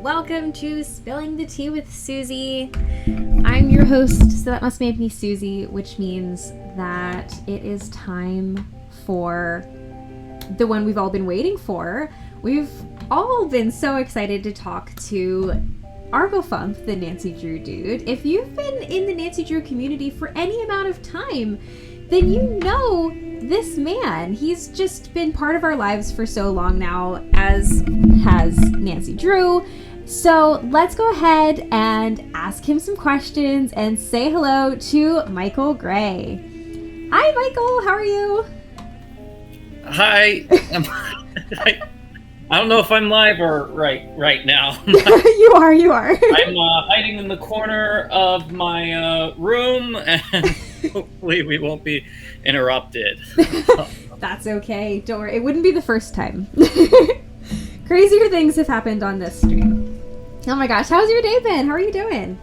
welcome to Spilling the Tea with Susie. I'm your host, so that must make me Susie, which means that it is time for the one we've all been waiting for. We've all been so excited to talk to Arglefumph, the Nancy Drew dude. If you've been in the Nancy Drew community for any amount of time, then you know this man. He's just been part of our lives for so long now, as has Nancy Drew. So let's go ahead and ask him some questions and say hello to Michael Gray. Hi, Michael. How are you? Hi. I don't know if I'm live or right now. You are. I'm hiding in the corner of my room, and hopefully we won't be interrupted. That's okay. Don't worry. It wouldn't be the first time. Crazier things have happened on this stream. Oh my gosh. How's your day been? How are you doing?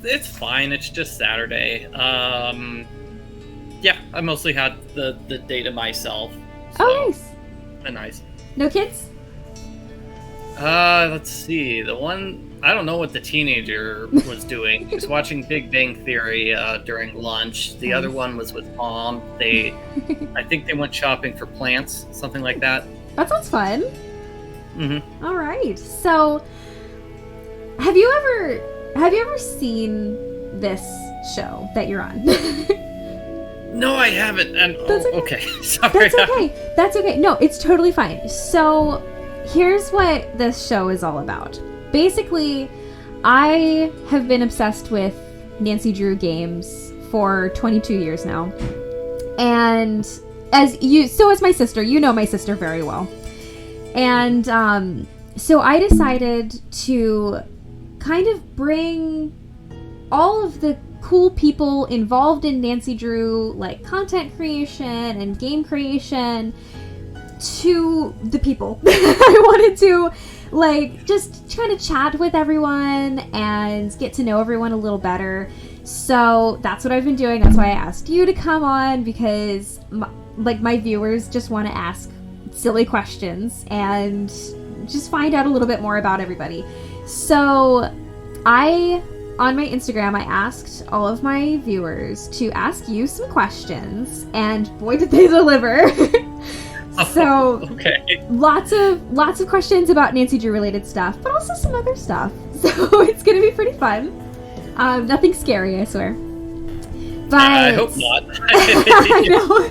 It's fine. It's just Saturday. Yeah, I mostly had the day to myself. So, oh, nice. Nice. No kids? Let's see. The one, I don't know what the teenager was doing. He was watching Big Bang Theory during lunch. The other one was with Mom. I think they went shopping for plants, something like that. That sounds fun. Mm-hmm. All right. So, have you ever seen this show that you're on? No, I haven't. And That's okay. Sorry. That's okay. No, it's totally fine. So, here's what this show is all about. Basically, I have been obsessed with Nancy Drew games for 22 years now. And so is my sister. You know my sister very well. And so I decided to kind of bring all of the cool people involved in Nancy Drew, like content creation and game creation, to the people. I wanted to just kind of chat with everyone and get to know everyone a little better. So that's what I've been doing. That's why I asked you to come on, because my viewers just want to ask silly questions and just find out a little bit more about everybody. So on my Instagram, I asked all of my viewers to ask you some questions, and boy did they deliver. So okay. Lots of questions about Nancy Drew related stuff, but also some other stuff. So it's gonna be pretty fun. Nothing scary, I swear. But I hope not. I know.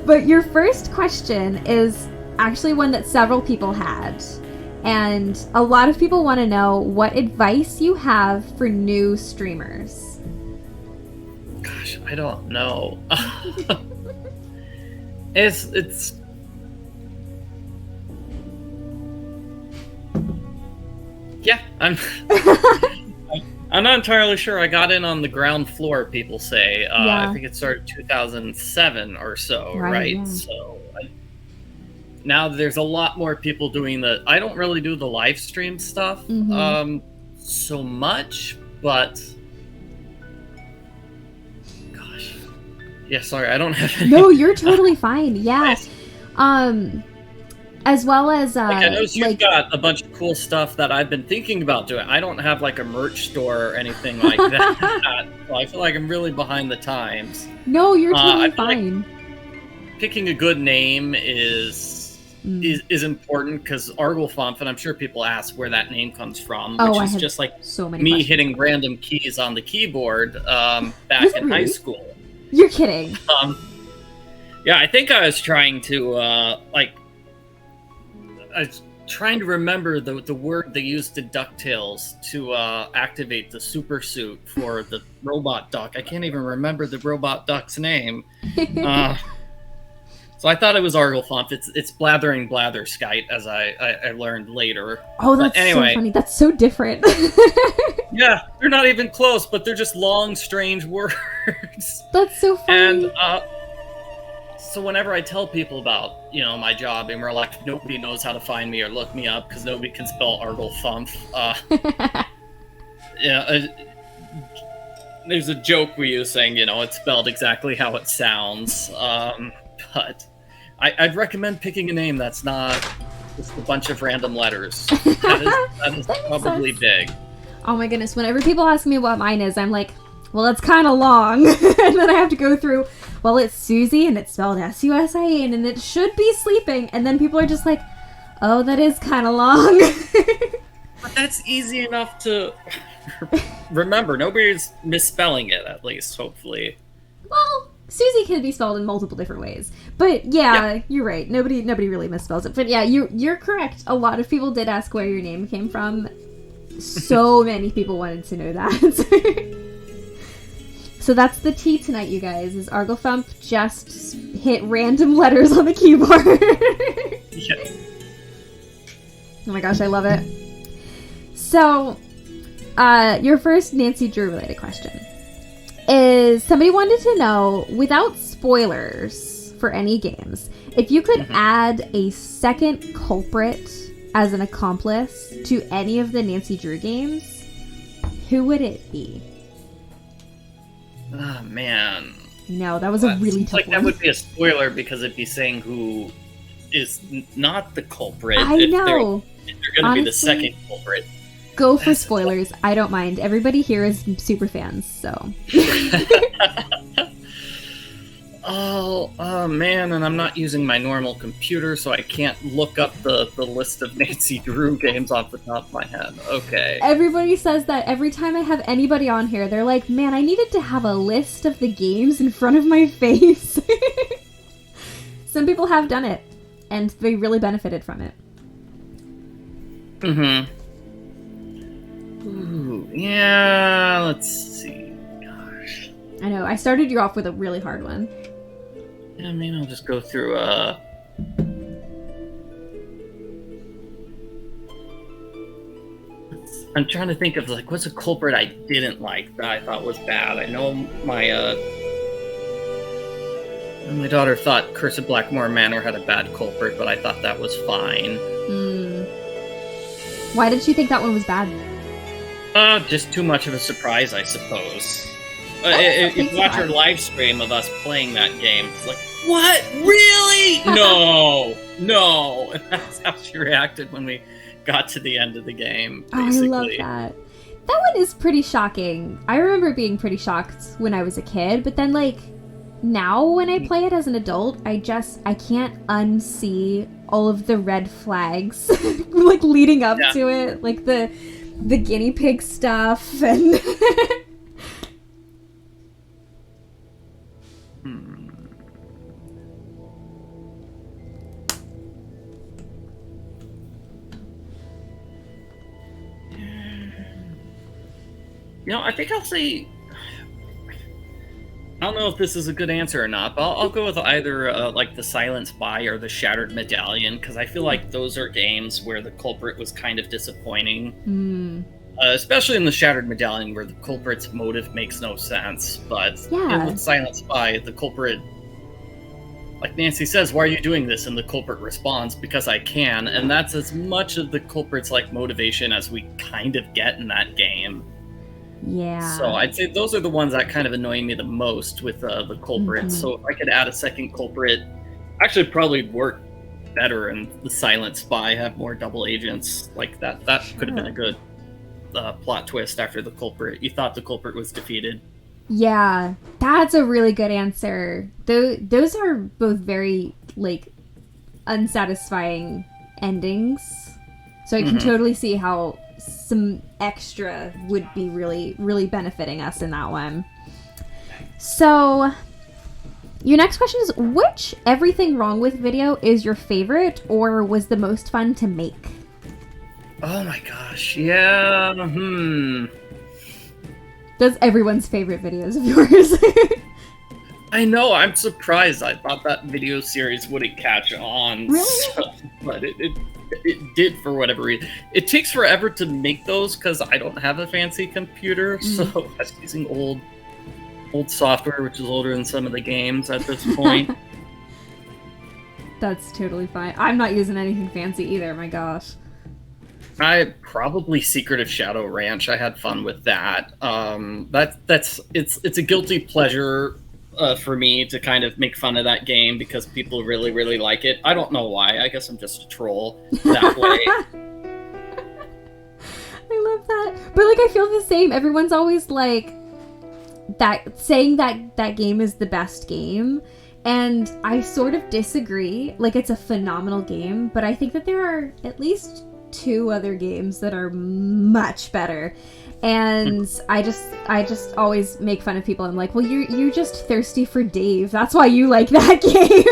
But your first question is actually one that several people had. And a lot of people want to know what advice you have for new streamers. Gosh, I don't know. It's yeah, I'm not entirely sure. I got in on the ground floor, people say. Yeah. I think it started 2007 or so, right? Yeah. So now there's a lot more people doing I don't really do the live stream stuff so much, but gosh. Yeah, sorry, I don't have any. No, you're totally fine. Yeah. As well as I know you've got a bunch of cool stuff that I've been thinking about doing. I don't have a merch store or anything like that. So I feel like I'm really behind the times. No, you're totally fine. Picking a good name is important, because Arglefumph, and I'm sure people ask where that name comes from, which is just like so many me questions. hitting random keys on the keyboard back in high school. You're kidding. Yeah, I think I was trying to I was trying to remember the word they used to DuckTales to activate the super suit for the robot duck. I can't even remember the robot duck's name. So I thought it was Arglefumph. It's Blathering Blatherskite, as I learned later. Oh, that's so funny. That's so different. Yeah, they're not even close, but they're just long, strange words. That's so funny. And so whenever I tell people about, my job, and we're like, nobody knows how to find me or look me up because nobody can spell Arglefumph. There's a joke we use saying, it's spelled exactly how it sounds. But I'd recommend picking a name that's not just a bunch of random letters. That is That makes probably sense. big. Oh my goodness, whenever people ask me what mine is, I'm like, well, it's kind of long. And then I have to go through, well, it's Susie, and it's spelled S-U-S-I-E, and it should be sleeping. And then people are just like, oh, that is kind of long. But that's easy enough to remember. Nobody's misspelling it, at least, hopefully. Well, Susie can be spelled in multiple different ways. But yeah, you're right. Nobody really misspells it. But yeah, you're correct. A lot of people did ask where your name came from. So many people wanted to know that. So that's the tea tonight, you guys, is Arglefumph just hit random letters on the keyboard. Yeah. Oh my gosh, I love it. So, your first Nancy Drew related question is, somebody wanted to know, without spoilers for any games, if you could add a second culprit as an accomplice to any of the Nancy Drew games, who would it be? Oh, man. No, that was a really tough one. That would be a spoiler because it'd be saying who is not the culprit. I know. If they're going to be the second culprit. Go for spoilers. I don't mind. Everybody here is super fans, so. Oh man, and I'm not using my normal computer, so I can't look up the list of Nancy Drew games off the top of my head. Okay. Everybody says that every time I have anybody on here, they're like, man, I needed to have a list of the games in front of my face. Some people have done it, and they really benefited from it. Ooh, yeah, let's see. Gosh. I know, I started you off with a really hard one. Yeah, maybe I'll just go through, I'm trying to think of, like, what's a culprit I didn't like that I thought was bad. I know my daughter thought Curse of Blackmore Manor had a bad culprit, but I thought that was fine. Why did she think that one was bad? Just too much of a surprise, I suppose. If you watch her live stream of us playing that game, it's like, what? Really? No. And that's how she reacted when we got to the end of the game, basically. Oh, I love that. That one is pretty shocking. I remember being pretty shocked when I was a kid, but then, like, now when I play it as an adult, I can't unsee all of the red flags, like, leading up to it. Like, the guinea pig stuff, and... You know, I think I'll say... I don't know if this is a good answer or not, but I'll go with either, like, the Silent Spy or the Shattered Medallion, because I feel like those are games where the culprit was kind of disappointing. Especially in the Shattered Medallion, where the culprit's motive makes no sense. But in the Silent Spy, the culprit... Like Nancy says, why are you doing this? And the culprit responds, because I can. And that's as much of the culprit's, like, motivation as we kind of get in that game. Yeah. So I'd say those are the ones that kind of annoy me the most with the culprit. So if I could add a second culprit, actually probably work better in the Silent Spy, have more double agents like that. That could have been a good plot twist after the culprit. You thought the culprit was defeated. Yeah, that's a really good answer. Those are both very, like, unsatisfying endings. So I can totally see how some extra would be really, really benefiting us in that one. So, your next question is, which Everything Wrong With video is your favorite or was the most fun to make? Oh my gosh, yeah, That's everyone's favorite videos of yours. I know, I'm surprised. I thought that video series wouldn't catch on. Really? But it did for whatever reason. It takes forever to make those because I don't have a fancy computer, so I'm just using old software, which is older than some of the games at this point. That's totally fine. I'm not using anything fancy either, my gosh. I probably Secret of Shadow Ranch. I had fun with that. It's a guilty pleasure for me to kind of make fun of that game because people really, really like it. I don't know why. I guess I'm just a troll that way. I love that. But like, I feel the same. Everyone's always like saying that game is the best game. And I sort of disagree. Like, it's a phenomenal game, but I think that there are at least 2 other games that are much better. And I just always make fun of people. I'm like, well, you're just thirsty for Dave. That's why you like that game.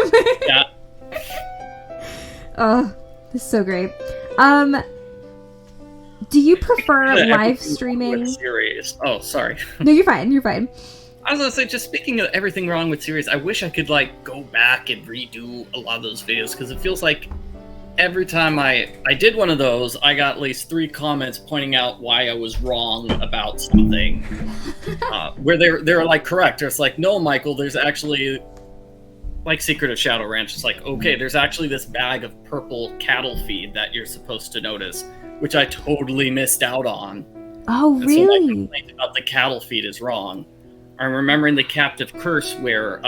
Yeah. Oh, this is so great. Do you prefer live streaming? Series. Oh, sorry. No, you're fine. You're fine. I was gonna say, just speaking of everything wrong with series, I wish I could like go back and redo a lot of those videos because it feels like every time I did one of those, I got at least 3 comments pointing out why I was wrong about something. Where they're like correct. It's like, no, Michael, there's actually like Secret of Shadow Ranch. It's like, okay, there's actually this bag of purple cattle feed that you're supposed to notice, which I totally missed out on. Oh, and really? So my complaint about the cattle feed is wrong. I'm remembering the Captive Curse where,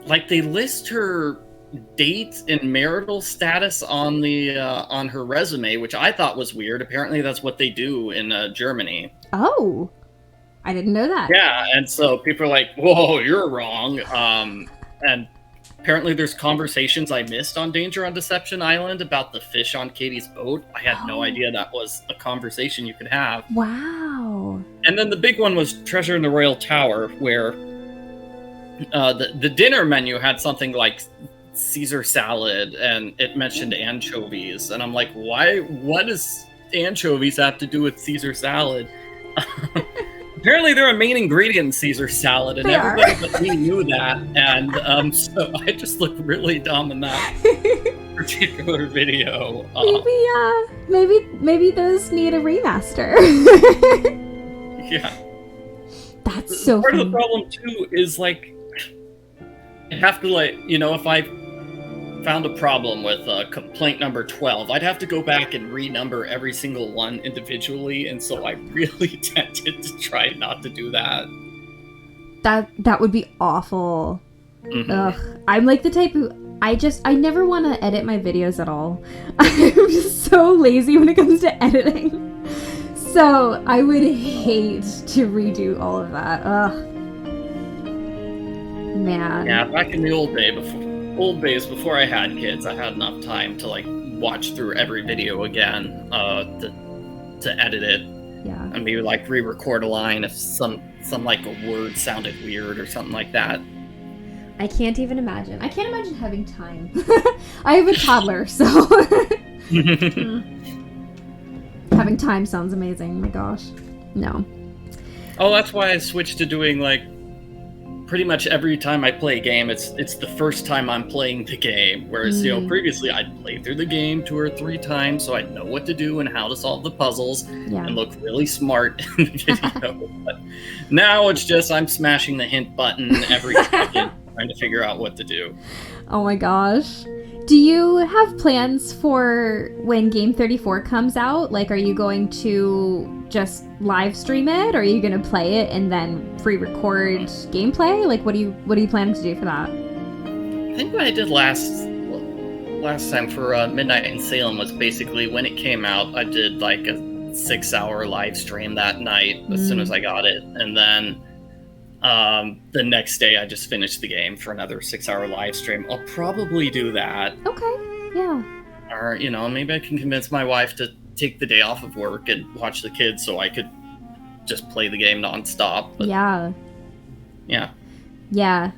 like, they list her date and marital status on the on her resume, which I thought was weird. Apparently, that's what they do in Germany. Oh, I didn't know that. Yeah, and so people are like, "Whoa, you're wrong." And apparently, there's conversations I missed on Danger on Deception Island about the fish on Katie's boat. I had no idea that was a conversation you could have. Wow. And then the big one was Treasure in the Royal Tower, where the dinner menu had something like Caesar salad, and it mentioned anchovies. And I'm like, why? What does anchovies have to do with Caesar salad? Apparently, they're a main ingredient in Caesar salad, and everybody but me knew that. And so I just looked really dumb in that particular video. Maybe those need a remaster. Yeah, that's so. Part funny. of the problem too is like, I have to if I found a problem with complaint number 12, I'd have to go back and renumber every single one individually, and so I really tempted to try not to do that. That would be awful. Mm-hmm. Ugh. I'm like the type who I never want to edit my videos at all. I'm just so lazy when it comes to editing. So I would hate to redo all of that. Ugh. Man. Yeah, back in the old days before I had kids, I had enough time to like watch through every video again to edit it. Yeah. And maybe like re-record a line if some like a word sounded weird or something like that. I can't even imagine. I can't imagine having time. I have a toddler, so having time sounds amazing. Oh my gosh. No. Oh, that's why I switched to doing like pretty much every time I play a game, it's the first time I'm playing the game. Whereas, previously I'd play through the game 2 or 3 times so I'd know what to do and how to solve the puzzles and look really smart in the video. But now it's just I'm smashing the hint button every second trying to figure out what to do. Oh my gosh. Do you have plans for when Game 34 comes out? Like, are you going to just live stream it, or are you going to play it and then pre-record gameplay? Like, what are you planning to do for that? I think what I did last time for Midnight in Salem was basically when it came out, I did like a 6-hour live stream that night as soon as I got it, and then the next day I just finished the game for another 6-hour live stream. I'll probably do that. Okay, yeah. Or, maybe I can convince my wife to take the day off of work and watch the kids so I could just play the game nonstop. But, yeah.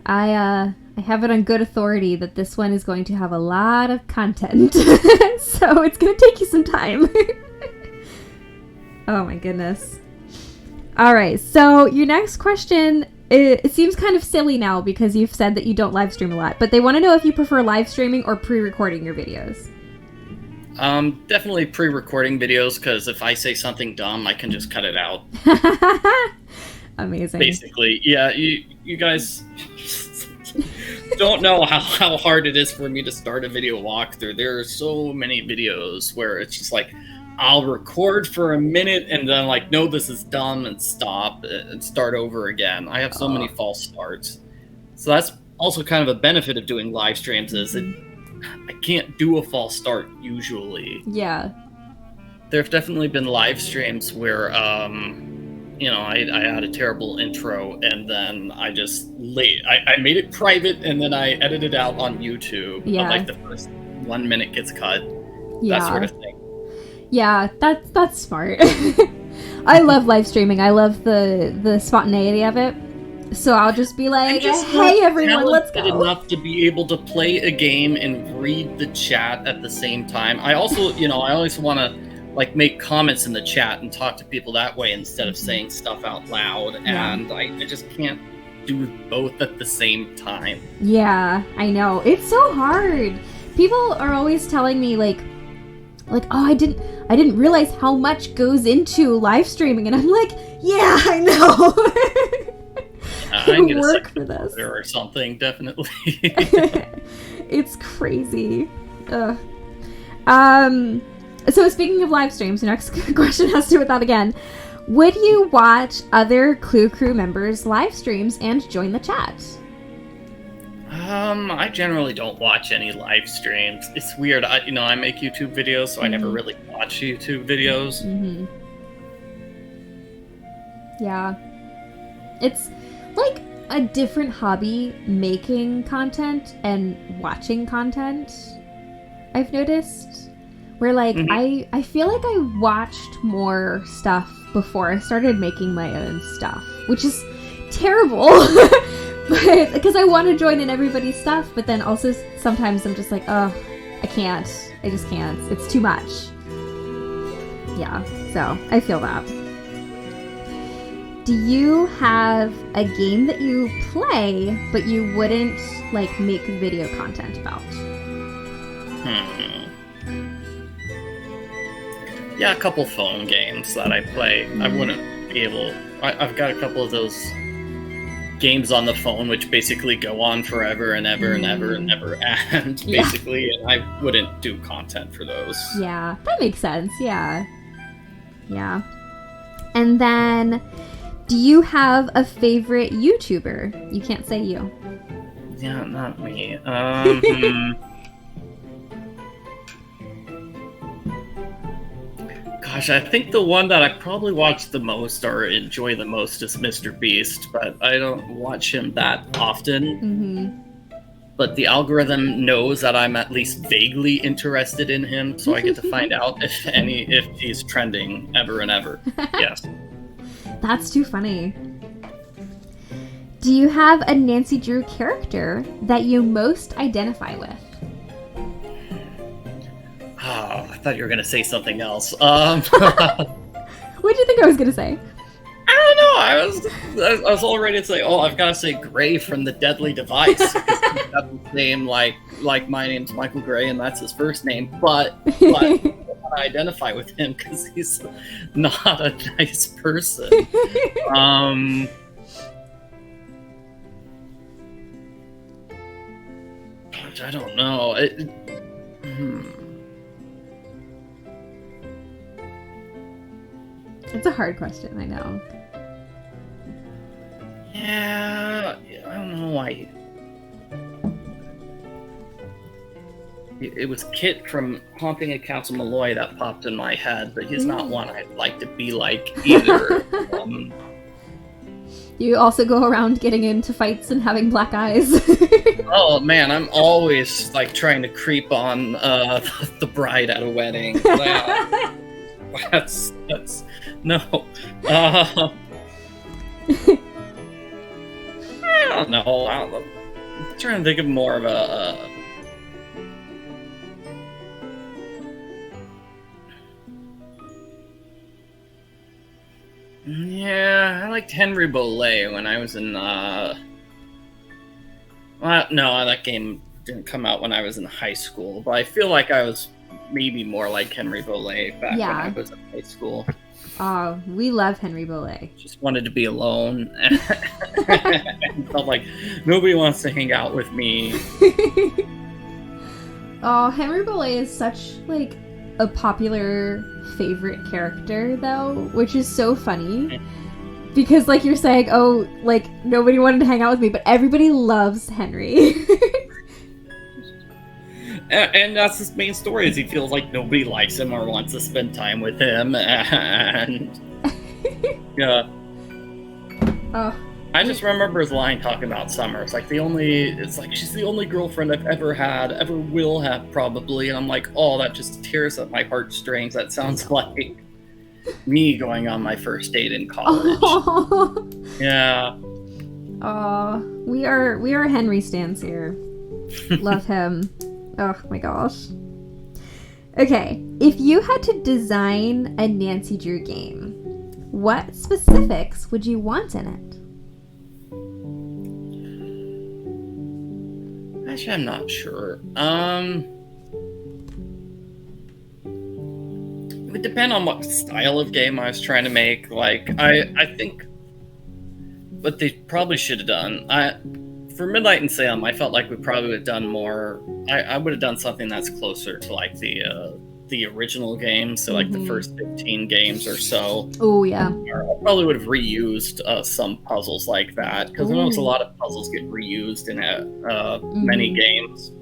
I have it on good authority that this one is going to have a lot of content. So it's going to take you some time. Oh my goodness. All right, so your next question, it seems kind of silly now because you've said that you don't live stream a lot, but they want to know if you prefer live streaming or pre-recording your videos. Definitely pre-recording videos, because if I say something dumb, I can just cut it out. Amazing. Basically, yeah, you guys don't know how hard it is for me to start a video walkthrough. There are so many videos where it's just like, I'll record for a minute and then like, no, this is dumb, and stop and start over again. I have so many false starts. So that's also kind of a benefit of doing live streams is that I can't do a false start usually. Yeah. There have definitely been live streams where, I had a terrible intro and then I just I made it private and then I edited out on YouTube. Yeah. But like the first 1 minute gets cut. Yeah. That sort of thing. Yeah, that's smart. I love live streaming. I love the spontaneity of it. So I'll just be like, hey everyone, let's go. Enough to be able to play a game and read the chat at the same time. I also, I always want to like make comments in the chat and talk to people that way instead of saying stuff out loud. Yeah. And I just can't do both at the same time. Yeah, I know. It's so hard. People are always telling me like, oh, I didn't realize how much goes into live streaming, and I'm like, yeah, I know. I need work a for this or something, definitely. It's crazy. Ugh. So speaking of live streams, the next question has to do with that again. Would you watch other Clue Crew members' live streams and join the chat? I generally don't watch any live streams. It's weird. I make YouTube videos, so I never really watch YouTube videos. Mm-hmm. Yeah. It's like a different hobby, making content and watching content, I've noticed. Where like, I feel like I watched more stuff before I started making my own stuff, which is terrible. But because I want to join in everybody's stuff, but then also sometimes I'm just like, oh, I can't. I just can't. It's too much. Yeah, so I feel that. Do you have a game that you play, but you wouldn't like make video content about? Yeah, a couple phone games that I play. I wouldn't be able... I've got a couple of those games on the phone which basically go on forever and ever and ever and never end, basically, and I wouldn't do content for those. Yeah, that makes sense. Yeah. Yeah. And then, do you have a favorite YouTuber? You can't say you. Yeah, not me. Gosh, I think the one that I probably watch the most or enjoy the most is Mr. Beast, but I don't watch him that often. But the algorithm knows that I'm at least vaguely interested in him, so I get to find out if he's trending ever and ever. Yes. That's too funny. Do you have a Nancy Drew character that you most identify with? Oh, I thought you were going to say something else. What do you think I was going to say? I don't know. I was all ready to say, I've got to say Gray from The Deadly Device. He's got the name like my name's Michael Gray, and that's his first name. But I don't identify with him because he's not a nice person. I don't know. It's a hard question, I know. Yeah, I don't know why. It was Kit from Haunting at Castle Malloy that popped in my head, but he's not one I'd like to be like either. You also go around getting into fights and having black eyes. Oh man, I'm always like trying to creep on the bride at a wedding. That's no. I don't know. I'm trying to think of more of a. Yeah, I liked Henry Bolet when I was in. Well, no, that game didn't come out when I was in high school, but I feel like I was maybe more like Henry Bolet back when I was in high school. Oh, we love Henry Bolet. Just wanted to be alone. And felt like nobody wants to hang out with me. Oh, Henry Bolet is such like a popular favorite character, though, which is so funny. Because, like, you're saying, oh, like, nobody wanted to hang out with me, but everybody loves Henry. And that's his main story, is he feels like nobody likes him or wants to spend time with him, and... yeah. Oh. I just remember his line talking about Summer. It's like, she's the only girlfriend I've ever had, ever will have, probably. And I'm like, oh, that just tears at my heartstrings. That sounds like me going on my first date in college. Oh. Yeah. Oh, we are Henry stans here. Love him. Oh my gosh. Okay, if you had to design a Nancy Drew game, what specifics would you want in it? Actually, I'm not sure. It would depend on what style of game I was trying to make. Like, I think what they probably should have done, for Midnight and Salem, I felt like we probably would have done more. I would have done something that's closer to like the original game, so like the first 15 games or so. Oh yeah. I probably would have reused some puzzles like that, because I noticed a lot of puzzles get reused in many games.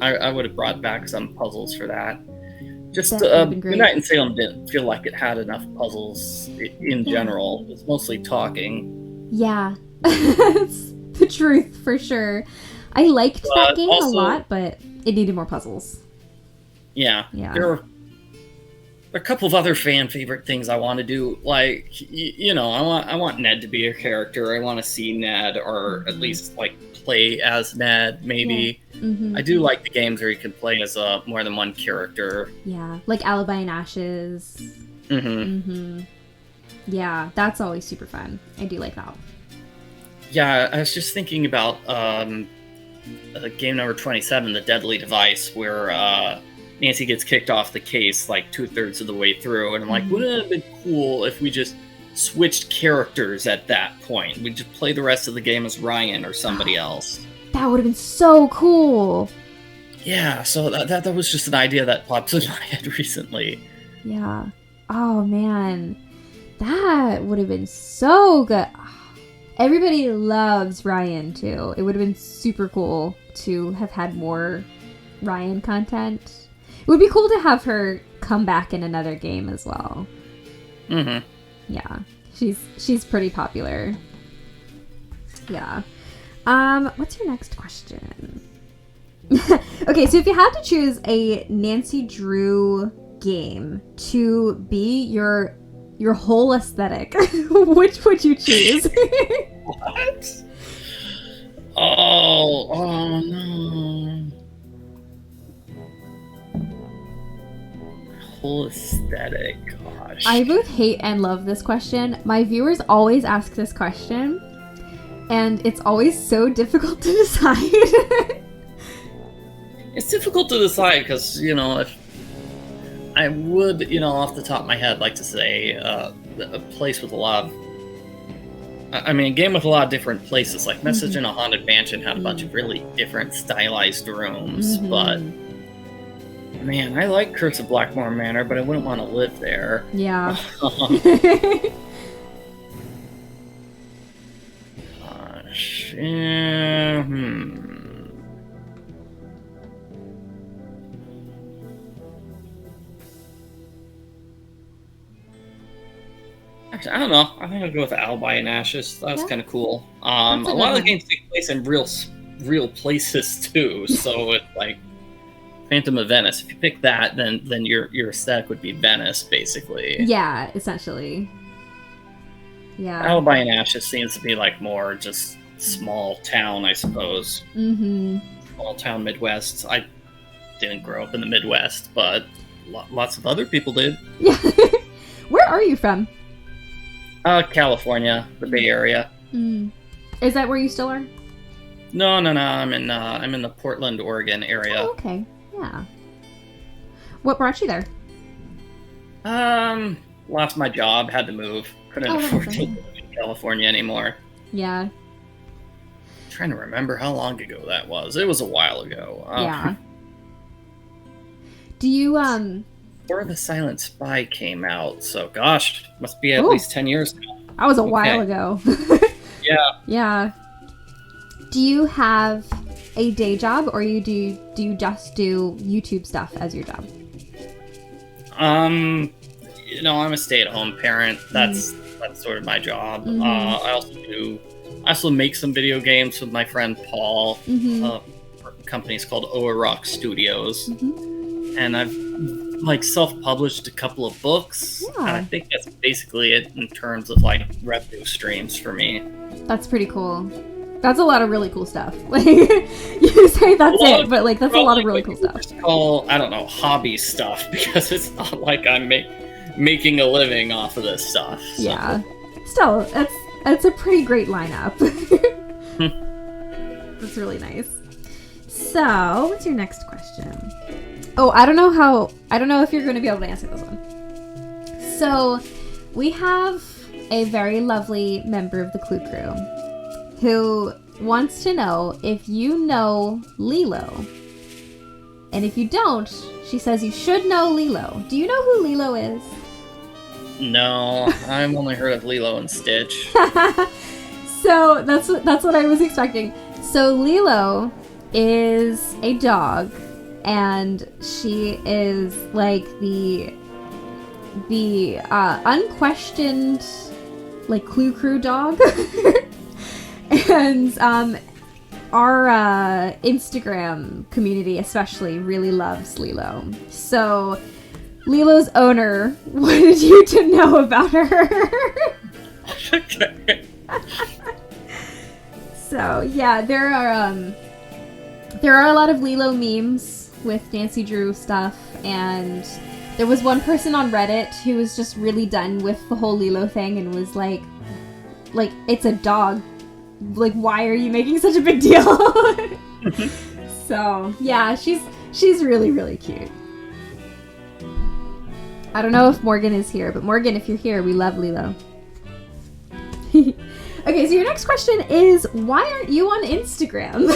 I would have brought back some puzzles for that. Just Midnight and Salem didn't feel like it had enough puzzles in general. It was mostly talking. Yeah. That's the truth for sure. I liked that game also, a lot, but it needed more puzzles. Yeah. There are a couple of other fan favorite things I want to do. Like, I want Ned to be a character. I want to see Ned, or at least like play as Ned, maybe. Yeah. I do like the games where you can play as more than one character. Yeah, like Alibi and Ashes. Yeah, that's always super fun. I do like that. Yeah, I was just thinking about game number 27, The Deadly Device, where Nancy gets kicked off the case like 2/3 of the way through, and I'm like, wouldn't it have been cool if we just switched characters at that point? We just play the rest of the game as Ryan or somebody else. That would have been so cool. Yeah, so that was just an idea that popped in my head recently. Yeah. Oh man, that would have been so good. Everybody loves Ryan too. It would have been super cool to have had more Ryan content. It would be cool to have her come back in another game as well. Yeah, she's pretty popular. Yeah. What's your next question? Okay, so if you had to choose a Nancy Drew game to be your whole aesthetic, which would you choose? What? Oh no. Whole aesthetic, gosh. I both hate and love this question. My viewers always ask this question, and it's always so difficult to decide. It's difficult to decide because, if I would, off the top of my head, like to say a place with a lot of... a game with a lot of different places. Like Message in a Haunted Mansion had a bunch of really different stylized rooms, but... Man, I like Curse of Blackmore Manor, but I wouldn't want to live there. Yeah. Gosh. Actually, I don't know. I think I'll go with Alibi and Ashes. That was kind of cool. A lot of the games take place in real places too, so it's like Phantom of Venice. If you pick that, then your aesthetic would be Venice, basically. Yeah, essentially. Yeah. Alibi and Ashes seems to be like more just small town, I suppose. Small town Midwest. I didn't grow up in the Midwest, but lots of other people did. Yeah. Where are you from? California, the Bay Area. Is that where you still are? No. I'm in the Portland, Oregon area. Oh, okay. Yeah. What brought you there? Lost my job, had to move. Couldn't afford to live in California anymore. Yeah. I'm trying to remember how long ago that was. It was a while ago. Yeah. Do you before The Silent Spy came out. So, gosh, must be at Ooh. least 10 years now. That was a while ago. Yeah. Yeah. Do you have a day job, or do you just do YouTube stuff as your job? I'm a stay-at-home parent. That's sort of my job. Mm-hmm. I also make some video games with my friend Paul. Company's called Oa Rock Studios, and I've self-published a couple of books. Yeah. And I think that's basically it in terms of revenue streams for me. That's pretty cool. That's a lot of really cool stuff. You say that's it, but that's a lot of really cool stuff. Just call, I don't know, hobby stuff, because it's not like I'm making a living off of this stuff. So. Yeah. Still, that's a pretty great lineup. That's really nice. So, what's your next question? Oh, I don't know if you're going to be able to answer this one. So, we have a very lovely member of the Clue Crew who wants to know if you know Lilo. And if you don't, she says you should know Lilo. Do you know who Lilo is? No, I've only heard of Lilo and Stitch. So that's what I was expecting. So Lilo is a dog, and she is the unquestioned Clue Crew dog. And our Instagram community especially really loves Lilo. So Lilo's owner wanted you to know about her. Okay. So yeah, there are a lot of Lilo memes with Nancy Drew stuff, and there was one person on Reddit who was just really done with the whole Lilo thing and was like it's a dog. Why are you making such a big deal? So yeah, she's really, really cute. I don't know if Morgan is here, but Morgan, if you're here, we love Lilo. Okay, so your next question is, why aren't you on Instagram?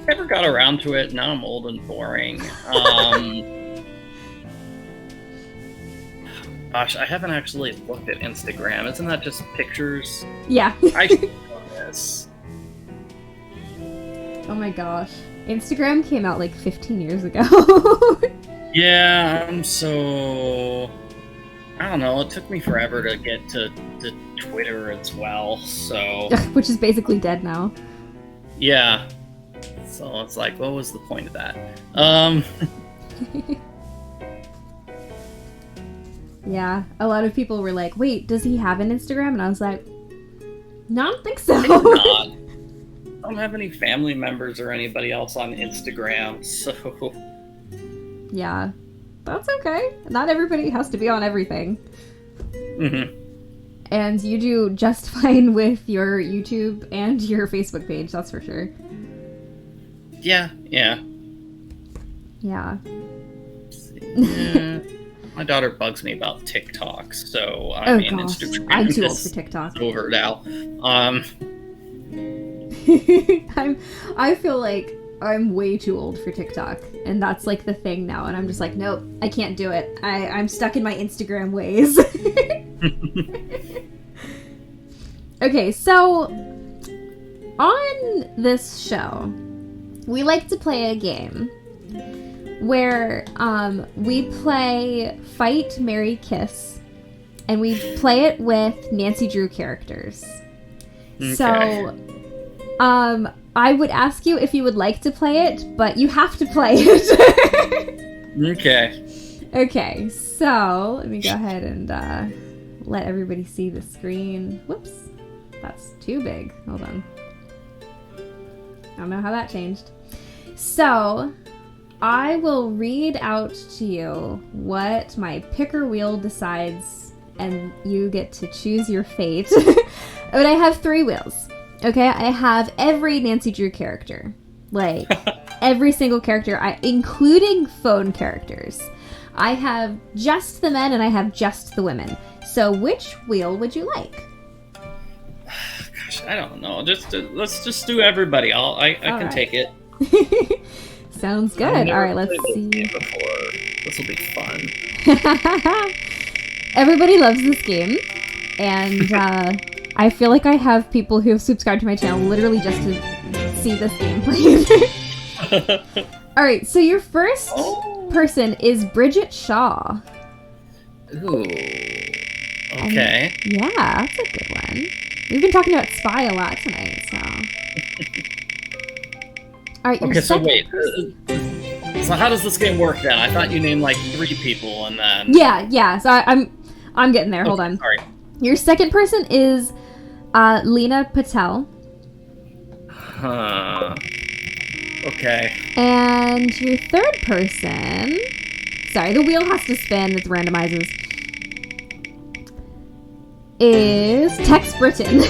Never got around to it. Now I'm old and boring. Gosh, I haven't actually looked at Instagram. Isn't that just pictures? Yeah. I should know this. Oh my gosh. Instagram came out 15 years ago. Yeah, I don't know, it took me forever to get to Twitter as well, so... Which is basically dead now. Yeah. So it's what was the point of that? Yeah, a lot of people were like, wait, does he have an Instagram? And I was like, no, I don't think so. I do not. I don't have any family members or anybody else on Instagram, so... Yeah, that's okay. Not everybody has to be on everything. Mm-hmm. And you do just fine with your YouTube and your Facebook page, that's for sure. Yeah. Yeah. Yeah. My daughter bugs me about TikTok, so Instagram I'm too old for TikTok. Over now. I feel like I'm way too old for TikTok, and that's the thing now, and I'm just nope, I can't do it. I'm stuck in my Instagram ways. Okay, so on this show, we like to play a game where we play Fight, Marry, Kiss, and we play it with Nancy Drew characters. Okay. So I would ask you if you would like to play it, but you have to play it. Okay, so let me go ahead and let everybody see the screen. Whoops, that's too big. Hold on. I don't know how that changed. So I will read out to you what my picker wheel decides, and you get to choose your fate. But I have 3 wheels. Okay, I have every Nancy Drew character. Every single character, including phone characters. I have just the men and I have just the women. So which wheel would you like? Gosh, I don't know. Let's just do everybody. I can take it. Sounds I've good. never All right, let's played this see. game before. This will be fun. Everybody loves this game, and I feel like I have people who have subscribed to my channel literally just to see this game played. All right, so your first person is Bridget Shaw. Ooh. Okay. Yeah, that's a good one. We've been talking about Spy a lot tonight, so. All right, Okay, so wait. So how does this game work then? I thought you named like 3 people and then. Yeah. So I'm getting there. Hold on. Sorry. Your second person is Lena Patel. Huh. Okay. And your third person. Sorry, the wheel has to spin. It randomizes. Is Tex Britton.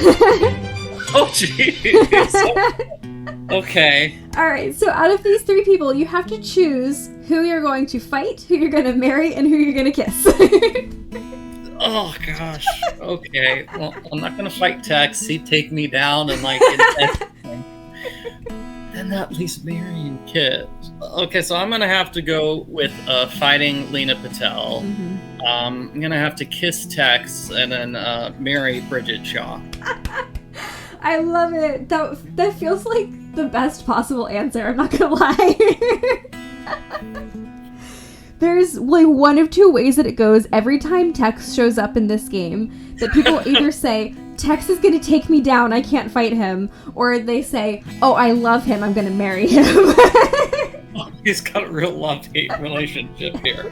Oh, jeez. Okay. All right, so out of these 3 people, you have to choose who you're going to fight, who you're going to marry, and who you're going to kiss. Oh, gosh. Okay. Well, I'm not going to fight Tex. He'd take me down and, like, and at least marry and kiss. Okay, so I'm going to have to go with fighting Lena Patel. Mm-hmm. I'm going to have to kiss Tex and then marry Bridget Shaw. I love it. That feels like the best possible answer. I'm not gonna lie. There's like one of 2 ways that it goes every time Tex shows up in this game. That people either say, Tex is gonna take me down, I can't fight him, or they say, oh, I love him, I'm gonna marry him. Oh, he's got a real love-hate relationship here.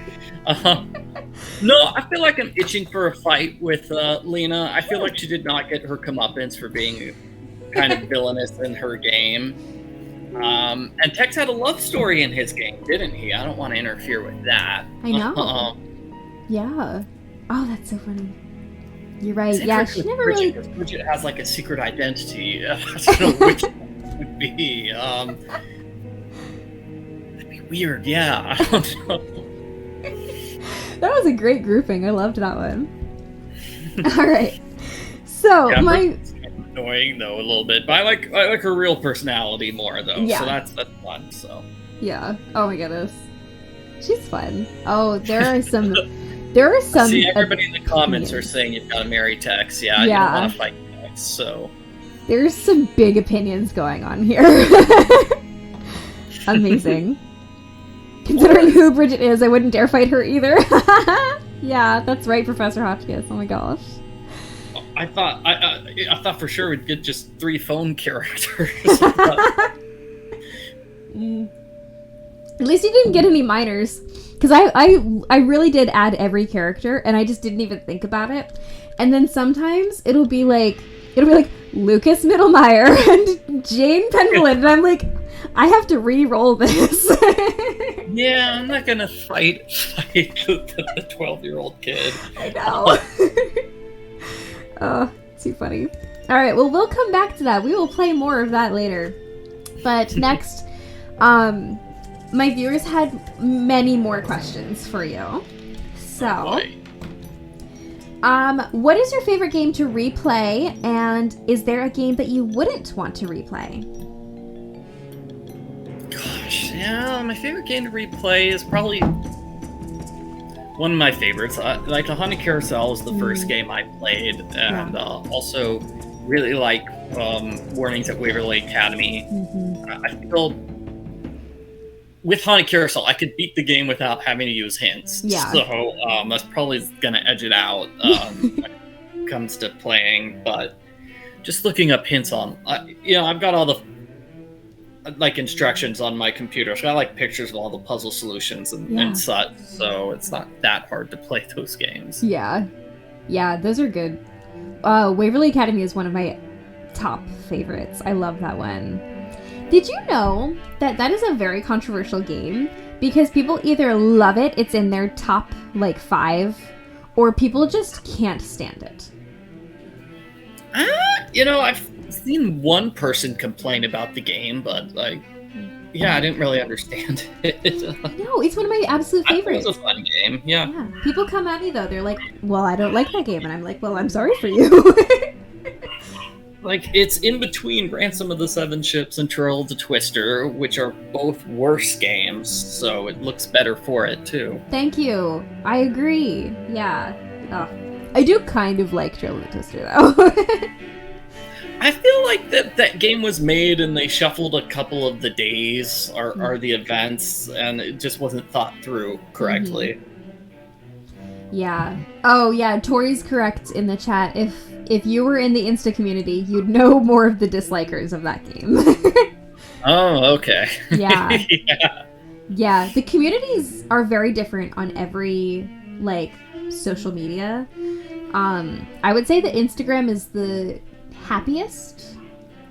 No, I feel like I'm itching for a fight with Lena. I feel like she did not get her comeuppance for being kind of villainous in her game. And Tex had a love story in his game, didn't he? I don't want to interfere with that. I know. Yeah. Oh, that's so funny. You're right. Yeah, she never really... Bridget has like a secret identity. I don't know which one it would be. That'd be weird. Yeah, I don't know. That was a great grouping. I loved that one. All right. So yeah, my annoying though a little bit, but I like her real personality more though. Yeah. So that's fun. So yeah. Oh my goodness, she's fun. Oh, there are some. See, everybody in the comments are saying you've got to marry Tex. Yeah. You don't want to fight Tex. So there's some big opinions going on here. Amazing. Considering who Bridget is, I wouldn't dare fight her either. Yeah, that's right, Professor Hotchkiss. Oh my gosh. I thought for sure we'd get just 3 phone characters. At least you didn't get any minors, because I really did add every character, and I just didn't even think about it. And then sometimes it'll be like Lucas Middlemeyer and Jane Pendleton, and I'm like, I have to re-roll this. Yeah, I'm not gonna fight the 12-year-old kid. I know. Oh, too funny. All right, well, we'll come back to that. We will play more of that later. But next, my viewers had many more questions for you. So, what is your favorite game to replay, and is there a game that you wouldn't want to replay? Gosh, yeah, my favorite game to replay is probably one of my favorites. Like the Haunted Carousel is the first game I played, and also really like Warnings at Waverly Academy. I feel with Haunted Carousel, I could beat the game without having to use hints. Yeah. So that's probably gonna edge it out when it comes to playing. But just looking up hints on, I've got all the like instructions on my computer. So I like pictures of all the puzzle solutions and such. So it's not that hard to play those games. Yeah, those are good. Waverly Academy is one of my top favorites. I love that one. Did you know that is a very controversial game? Because people either love it, it's in their top, 5, or people just can't stand it. I've seen one person complain about the game, but, I didn't really understand it. No, it's one of my absolute favorites. It's a fun game, yeah. People come at me, though. They're like, well, I don't like that game. And I'm like, well, I'm sorry for you. Like, it's in between Ransom of the Seven Ships and Trail of the Twister, which are both worse games, so it looks better for it, too. Thank you. I agree. Yeah. Oh. I do kind of like Trail of the Twister, though. I feel like that game was made and they shuffled a couple of the days or the events, and it just wasn't thought through correctly. Yeah. Oh, yeah. Tori's correct in the chat. If you were in the Insta community, you'd know more of the dislikers of that game. Oh, okay. Yeah. Yeah. Yeah. The communities are very different on every, like, social media. I would say that Instagram is the happiest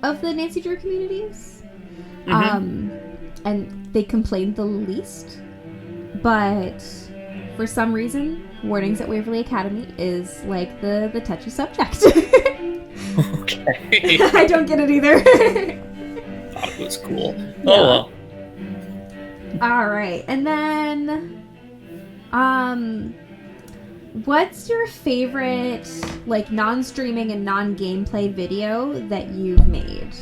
of the Nancy Drew communities. And they complain the least. But for some reason, Warnings at Waverly Academy is like the touchy subject. Okay. I don't get it either. Thought it was cool. Yeah. Oh well. All right, and then, what's your favorite like non-streaming and non-gameplay video that you've made?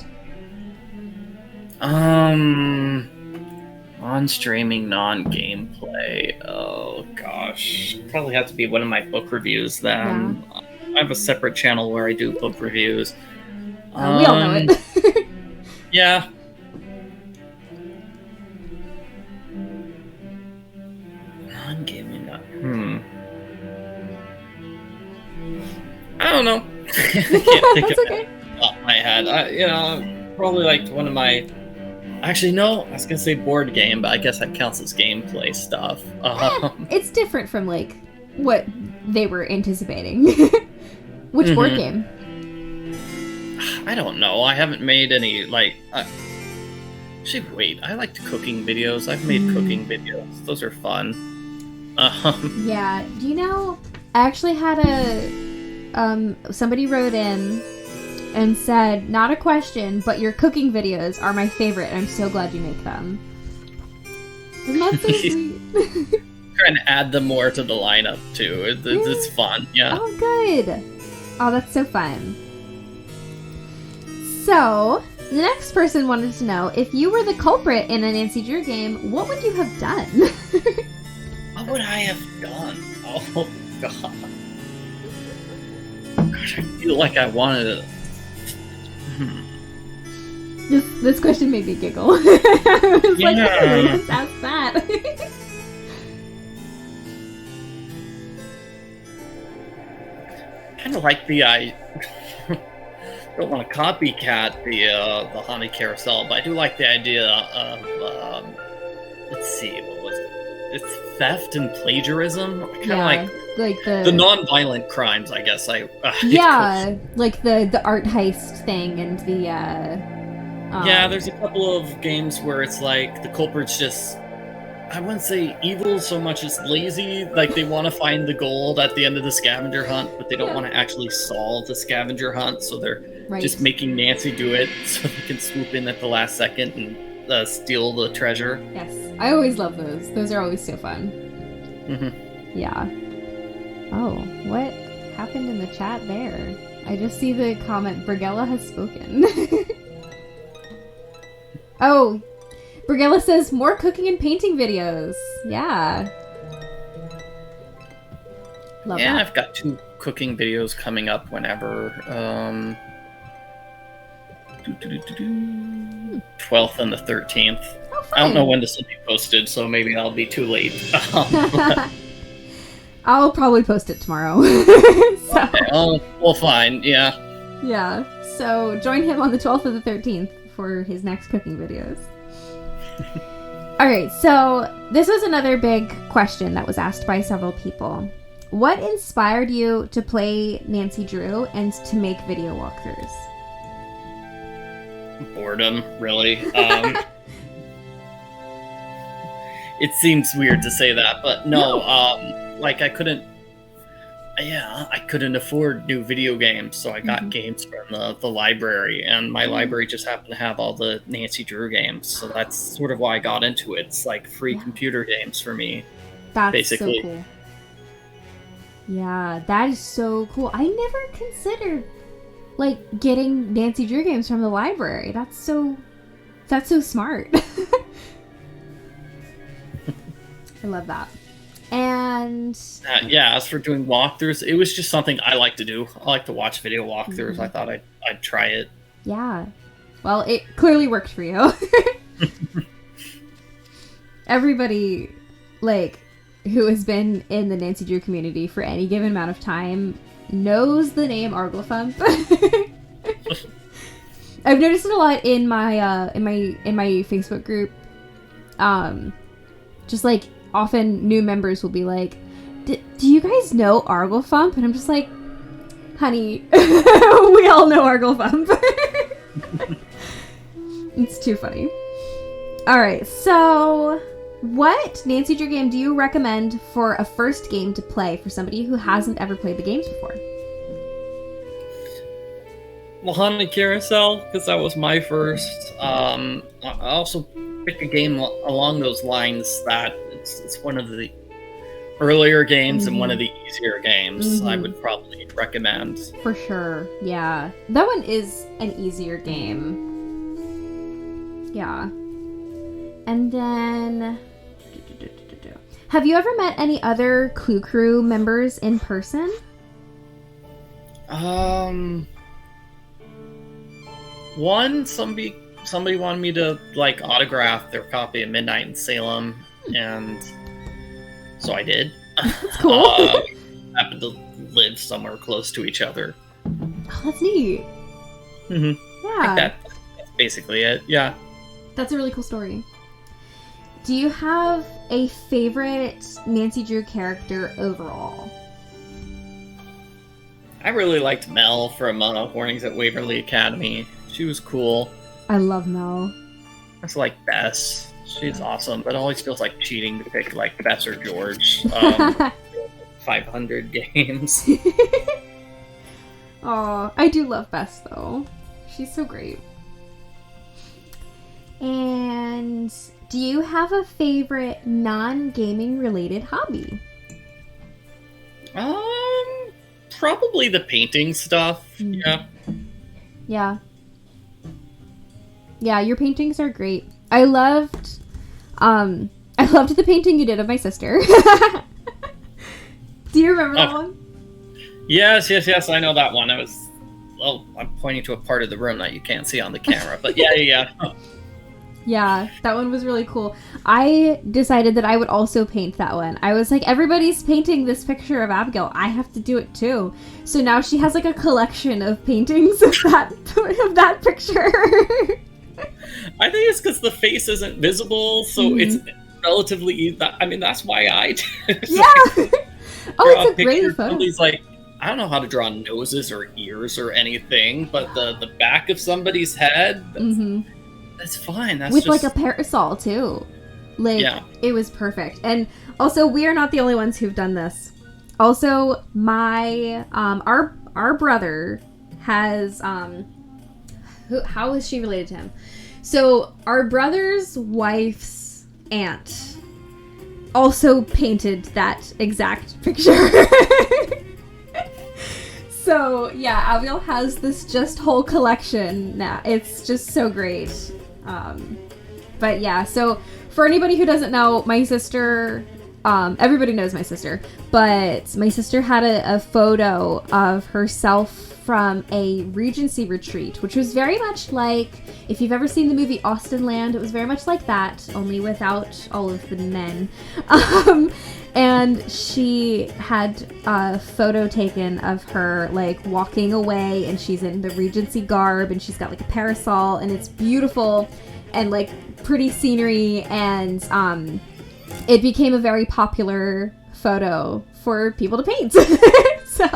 Non-streaming, non-gameplay. Oh gosh, probably have to be one of my book reviews then. Yeah. I have a separate channel where I do book reviews. We all know it. Yeah. Non-gaming. I don't know. I can't think of it off my head. Probably like one of my. Actually, no. I was gonna say board game, but I guess that counts as gameplay stuff. It's different from like what they were anticipating. Which board game? I don't know. I haven't made any like. Actually, wait. I liked cooking videos. I've made cooking videos. Those are fun. Yeah. Do you know? I actually had somebody wrote in and said, not a question, but your cooking videos are my favorite, and I'm so glad you make them. Isn't that so sweet? Trying to add them more to the lineup, too. It's fun, yeah. Oh, good. Oh, that's so fun. So, the next person wanted to know, if you were the culprit in a Nancy Drew game, what would you have done? What would I have done? Oh, God. Gosh, I feel like I wanted to... This question made me giggle. I was like, I just asked that. Kind of like the don't want to copycat the Haunted Carousel, but I do like the idea of let's see, what was it? It's theft and plagiarism. Kind of like the non-violent crimes, I guess. Yeah, like the art heist thing and the yeah, there's a couple of games where it's like the culprit's just, I wouldn't say evil so much as lazy. Like they want to find the gold at the end of the scavenger hunt, but they don't want to actually solve the scavenger hunt, so they're just making Nancy do it so they can swoop in at the last second and steal the treasure. Yes, I always love those. Those are always so fun. Yeah. Oh, what happened in the chat there? I just see the comment, Brigella has spoken. Oh, Brigella says, more cooking and painting videos. Yeah. Love that. I've got 2 cooking videos coming up whenever. 12th and the 13th. Oh, I don't know when this will be posted, so maybe I'll be too late. I'll probably post it tomorrow. So. Okay, well, fine, yeah. Yeah, so join him on the 12th or the 13th for his next cooking videos. Alright, so this was another big question that was asked by several people. What inspired you to play Nancy Drew and to make video walkthroughs? Boredom, really. It seems weird to say that, but no. Like I couldn't afford new video games, so I got games from the library, and my library just happened to have all the Nancy Drew games, so that's sort of why I got into it. It's like free computer games for me. That's basically. So cool. Yeah, that is so cool. I never considered like getting Nancy Drew games from the library. That's so smart. I love that. And yeah, as for doing walkthroughs, it was just something I like to do. I like to watch video walkthroughs. I thought I'd try it. Yeah. Well, it clearly worked for you. Everybody, like, who has been in the Nancy Drew community for any given amount of time knows the name Arglefumph. I've noticed it a lot in my Facebook group. Just like often new members will be like, "Do you guys know Arglefumph?" And I'm just like, "Honey, we all know Arglefumph." It's too funny. All right, so what Nancy Drew game do you recommend for a first game to play for somebody who hasn't ever played the games before? Well, Haunted Carousel, because that was my first. I also picked a game along those lines that it's one of the earlier games and one of the easier games I would probably recommend. For sure, yeah. That one is an easier game. Yeah. And then... Have you ever met any other Clue Crew members in person? Somebody wanted me to like autograph their copy of Midnight in Salem, and so I did. That's cool. Happened to live somewhere close to each other. Oh, that's neat. Yeah. I think that's basically it. Yeah. That's a really cool story. Do you have a favorite Nancy Drew character overall? I really liked Mel from Warnings at Waverly Academy. She was cool. I love Mel. It's like Bess. She's awesome, but it always feels like cheating to pick like Bess or George. 500 games. Oh, I do love Bess though. She's so great. And do you have a favorite non-gaming related hobby? Probably the painting stuff. Yeah. Yeah. Yeah, your paintings are great. I loved the painting you did of my sister. Do you remember that one? Yes, I know that one. I'm pointing to a part of the room that you can't see on the camera, but yeah. Yeah, that one was really cool. I decided that I would also paint that one. I was like, everybody's painting this picture of Abigail. I have to do it too. So now she has like a collection of paintings of that picture. I think it's because the face isn't visible, so it's relatively easy. I mean, that's why I did. Yeah. Oh, it's a great photo. Somebody's like, I don't know how to draw noses or ears or anything, but the back of somebody's head, that's fine. That's with just... like a parasol too. Like, yeah. It was perfect. And also, we are not the only ones who've done this. Also, my our brother has how is she related to him? So our brother's wife's aunt also painted that exact picture. So yeah, Abigail has this just whole collection now. It's just so great. But yeah, so for anybody who doesn't know, my sister, everybody knows my sister, but my sister had a photo of herself from a Regency retreat, which was very much like, if you've ever seen the movie Austenland, it was very much like that, only without all of the men. And she had a photo taken of her like walking away, and she's in the Regency garb, and she's got like a parasol, and it's beautiful and like pretty scenery, and it became a very popular photo for people to paint. So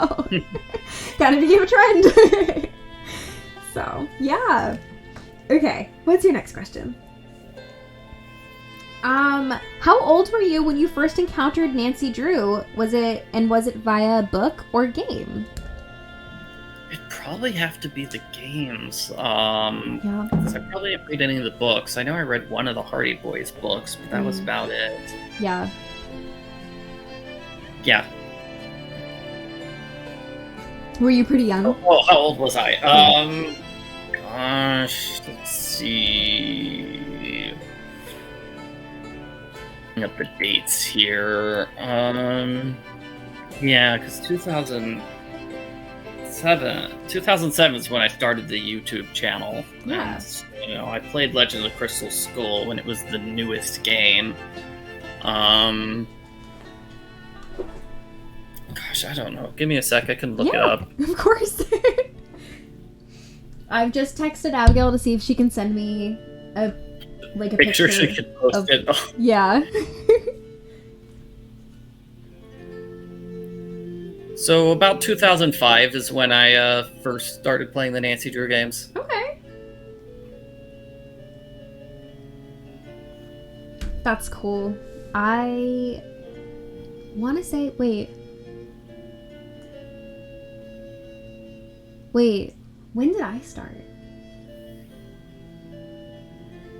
kind of became a trend. So yeah. Okay, what's your next question? How old were you when you first encountered Nancy Drew? Was it via book or game? It'd probably have to be the games. Yeah. Because I probably didn't read any of the books. I know I read one of the Hardy Boys books, but that was about it. Yeah. Yeah. Were you pretty young? Oh, how old was I? Gosh, let's see. Looking up the dates here. Yeah, because 2007 is when I started the YouTube channel. Yeah. And, I played Legends of Crystal Skull when it was the newest game. Gosh, I don't know. Give me a sec. I can look it up. Of course. I've just texted Abigail to see if she can send me a picture. She can post it. Oh. Yeah. So about 2005 is when I first started playing the Nancy Drew games. Okay. That's cool. I want to say, wait, when did I start?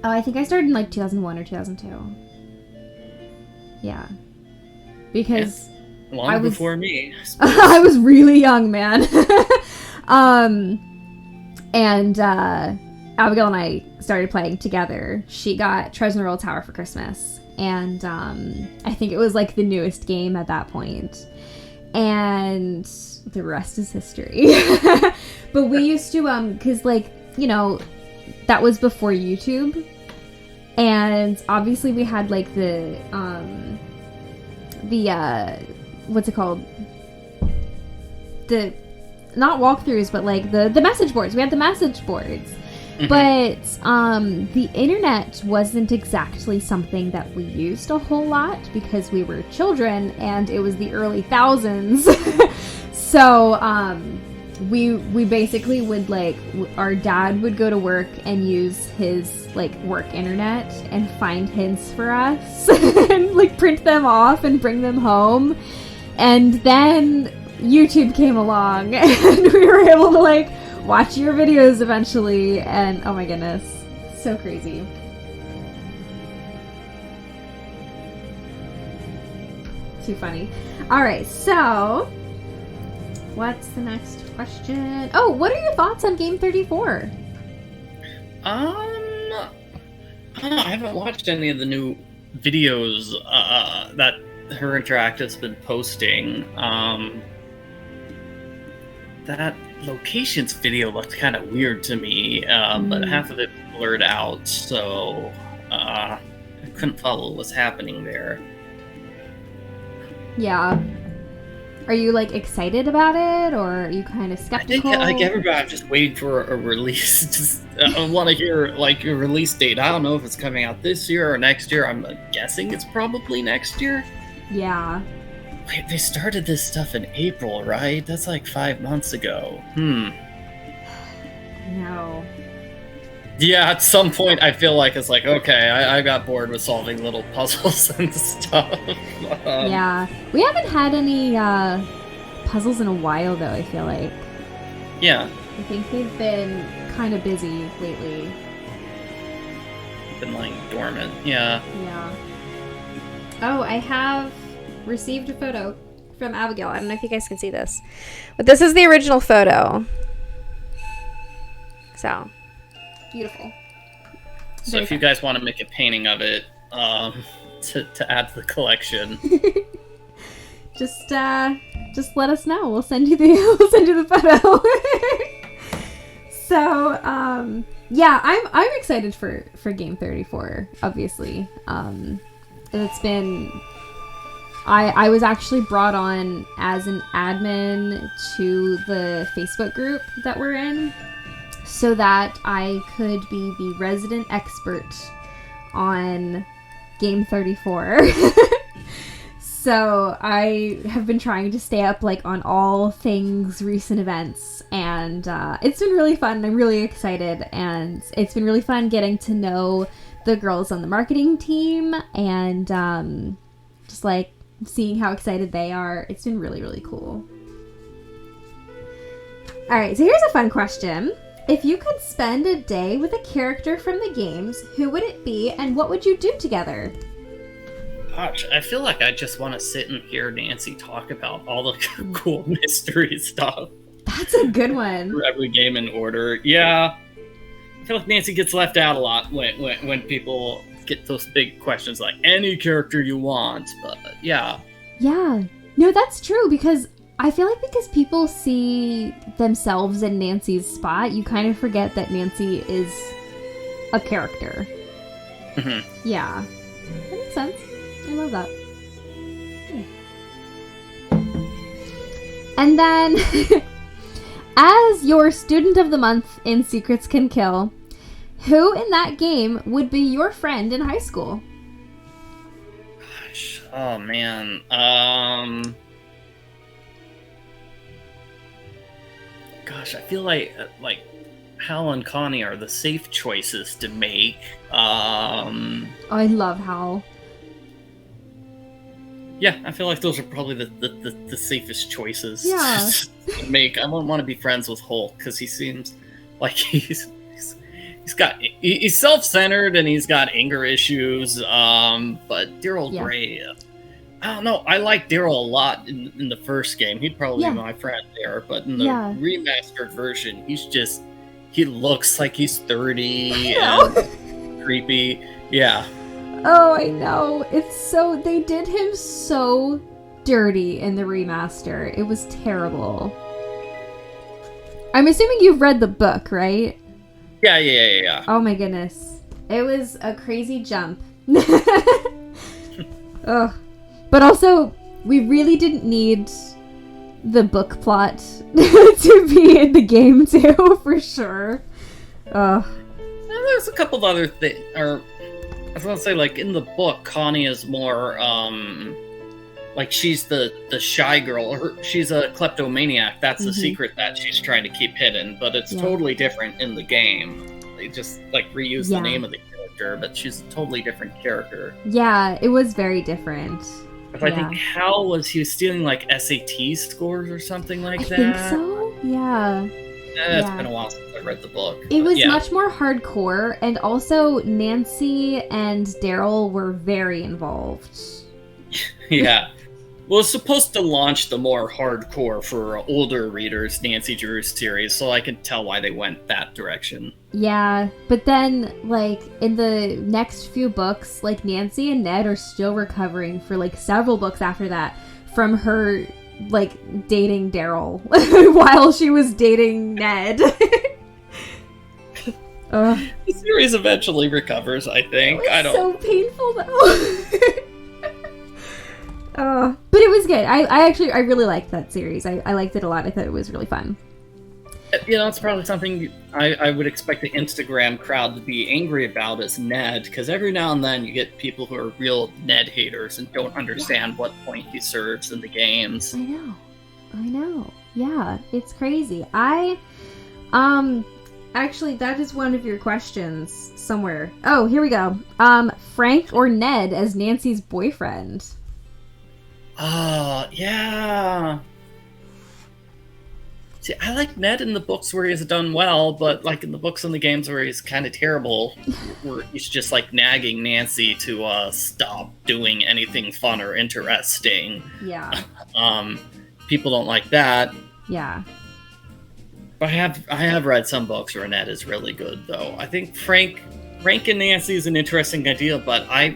Oh, I think I started in like 2001 or 2002. Yeah. Because long before me. I was really young, man. And Abigail and I started playing together. She got Treasure Roll Tower for Christmas. And I think it was like the newest game at that point. And the rest is history. But we used to, because that was before YouTube. And obviously we had like the what's it called? Not walkthroughs, but like the message boards. We had the message boards. Mm-hmm. But the internet wasn't exactly something that we used a whole lot because we were children and it was the early thousands. So we basically would our dad would go to work and use his work internet and find hints for us and print them off and bring them home. And then YouTube came along and we were able to watch your videos eventually, and oh my goodness, so crazy. Too funny. Alright, so what's the next question? Oh, what are your thoughts on Game 34? I haven't watched any of the new videos that Her Interactive's been posting. That locations video looked kind of weird to me, but half of it blurred out, so I couldn't follow what was happening there. Yeah. Are you excited about it, or are you kind of skeptical? I think everybody, I'm just waiting for a release. I want to hear a release date. I don't know if it's coming out this year or next year. I'm guessing it's probably next year. Yeah. Wait, they started this stuff in April, right? That's 5 months ago. No. Yeah, at some point I feel like it's okay, I got bored with solving little puzzles and stuff. Yeah. We haven't had any puzzles in a while, though, I feel like. Yeah. I think they've been kind of busy lately. Been dormant, yeah. Yeah. Oh, I have received a photo from Abigail. I don't know if you guys can see this, but this is the original photo. So beautiful. So if you guys want to make a painting of it to add to the collection, just let us know. We'll send you the photo. So yeah, I'm excited for Game 34. Obviously, it's been. I was actually brought on as an admin to the Facebook group that we're in so that I could be the resident expert on Game 34. So I have been trying to stay up on all things recent events, and it's been really fun. I'm really excited, and it's been really fun getting to know the girls on the marketing team and just seeing how excited they are. It's been really, really cool. Alright, so here's a fun question. If you could spend a day with a character from the games, who would it be and what would you do together? Gosh, I feel like I just want to sit and hear Nancy talk about all the cool mystery stuff. That's a good one. through every game in order. Yeah. I feel like Nancy gets left out a lot when people get those big questions like any character you want. But yeah. Yeah. No, that's true, because I feel like because people see themselves in Nancy's spot, you kind of forget that Nancy is a character. Mm-hmm. Yeah. That makes sense. I love that. And then, as your student of the month in Secrets Can Kill, who in that game would be your friend in high school? Gosh. Oh, man. Gosh, I feel like Hal and Connie are the safe choices to make. I love Hal. Yeah, I feel like those are probably the safest choices Yeah. to make. I wouldn't want to be friends with Hulk because he seems like he's self-centered and he's got anger issues. But Daryl Gray, I don't know. I like Daryl a lot in the first game. He'd probably be my friend there. But in the remastered version, he looks like he's 30 and creepy. Yeah. Oh, I know. They did him so dirty in the remaster. It was terrible. I'm assuming you've read the book, right? Yeah. Oh my goodness. It was a crazy jump. Ugh. But also, we really didn't need the book plot to be in the game too, for sure. There's a couple of other things, I was gonna say, like, in the book, Connie is more, like, she's the shy girl. She's a kleptomaniac. That's the secret that she's trying to keep hidden, but it's totally different in the game. They just, like, reuse the name of the character, but she's a totally different character. Yeah, it was very different. I think Hal was stealing, like, SAT scores or something like that. I think so, yeah. It's been a while since I read the book. It was much more hardcore, and also Nancy and Daryl were very involved. Yeah. Well, it's supposed to launch the more hardcore for older readers Nancy Drew's series, so I can tell why they went that direction. Yeah, but then, like, in the next few books, like, Nancy and Ned are still recovering for, like, several books after that from her, like, dating Daryl while she was dating Ned. The series eventually recovers, I think. It was so painful, though. But it was good. I really liked that series. I liked it a lot. I thought it was really fun. You know, it's probably something I would expect the Instagram crowd to be angry about is Ned, because every now and then you get people who are real Ned haters and don't understand what point he serves in the games. I know. Yeah, it's crazy. Actually, that is one of your questions somewhere. Oh, here we go. Frank or Ned as Nancy's boyfriend? Yeah. See, I like Ned in the books where he's done well, but like in the books and the games where he's kind of terrible, where he's just like nagging Nancy to stop doing anything fun or interesting. Yeah. People don't like that. Yeah. But I have read some books where Ned is really good, though. I think Frank and Nancy is an interesting idea, but for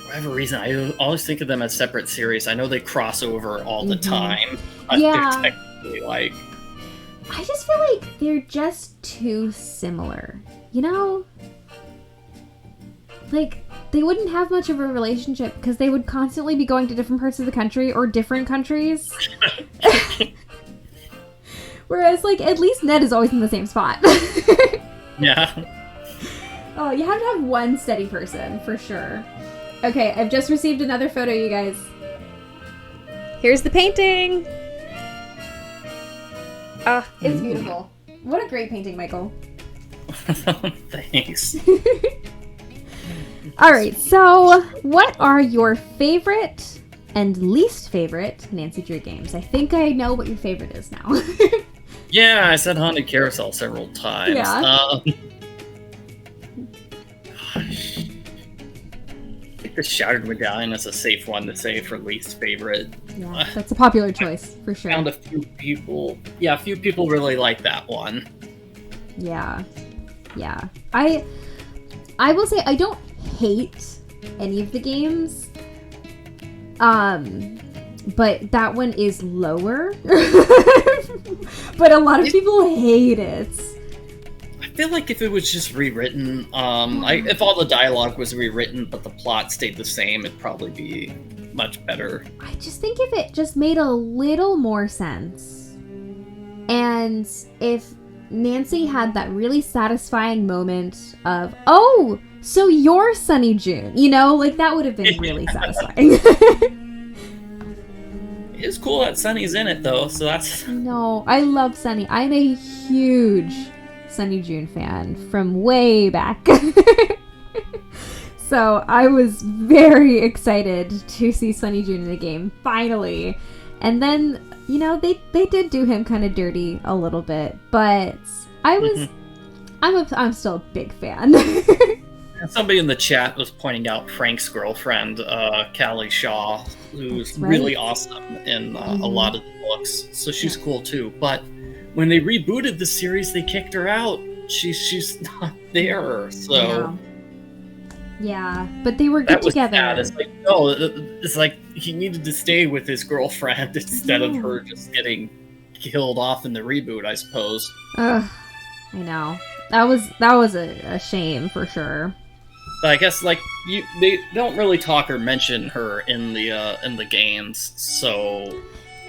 whatever reason, I always think of them as separate series. I know they cross over all the time. Yeah. They're technically like... I just feel like they're just too similar. You know? Like, they wouldn't have much of a relationship because they would constantly be going to different parts of the country or different countries. Whereas, like, at least Ned is always in the same spot. Yeah. Oh, you have to have one steady person, for sure. Okay, I've just received another photo, you guys. Here's the painting! It's beautiful. What a great painting, Michael. Thanks. Alright, so what are your favorite and least favorite Nancy Drew games? I think I know what your favorite is now. Yeah, I said Haunted Carousel several times. Yeah. Gosh. the Shattered Medallion is a safe one to say for least favorite. Yeah, that's a popular choice for sure. Found a few people really like that one. Yeah. I will say I don't hate any of the games. But that one is lower. But a lot of people hate it. I feel like if it was just rewritten, if all the dialogue was rewritten but the plot stayed the same, it'd probably be much better. I just think if it just made a little more sense, and if Nancy had that really satisfying moment of, oh, so you're Sunny June, you know, like that would have been really satisfying. It's cool that Sunny's in it though, so that's... No, I love Sunny. I'm a huge Sunny June fan from way back. So I was very excited to see Sunny June in the game, finally. And then, you know, they did do him kind of dirty a little bit, but I'm still a big fan. Somebody in the chat was pointing out Frank's girlfriend, Callie Shaw, who's really awesome in a lot of the books. So she's cool too. But when they rebooted the series, they kicked her out. She's not there. So yeah, but they were good together. Sad. It's like, no, it's like he needed to stay with his girlfriend instead of her just getting killed off in the reboot, I suppose. Ugh, I know. That was a shame for sure. But I guess they don't really talk or mention her in the games, so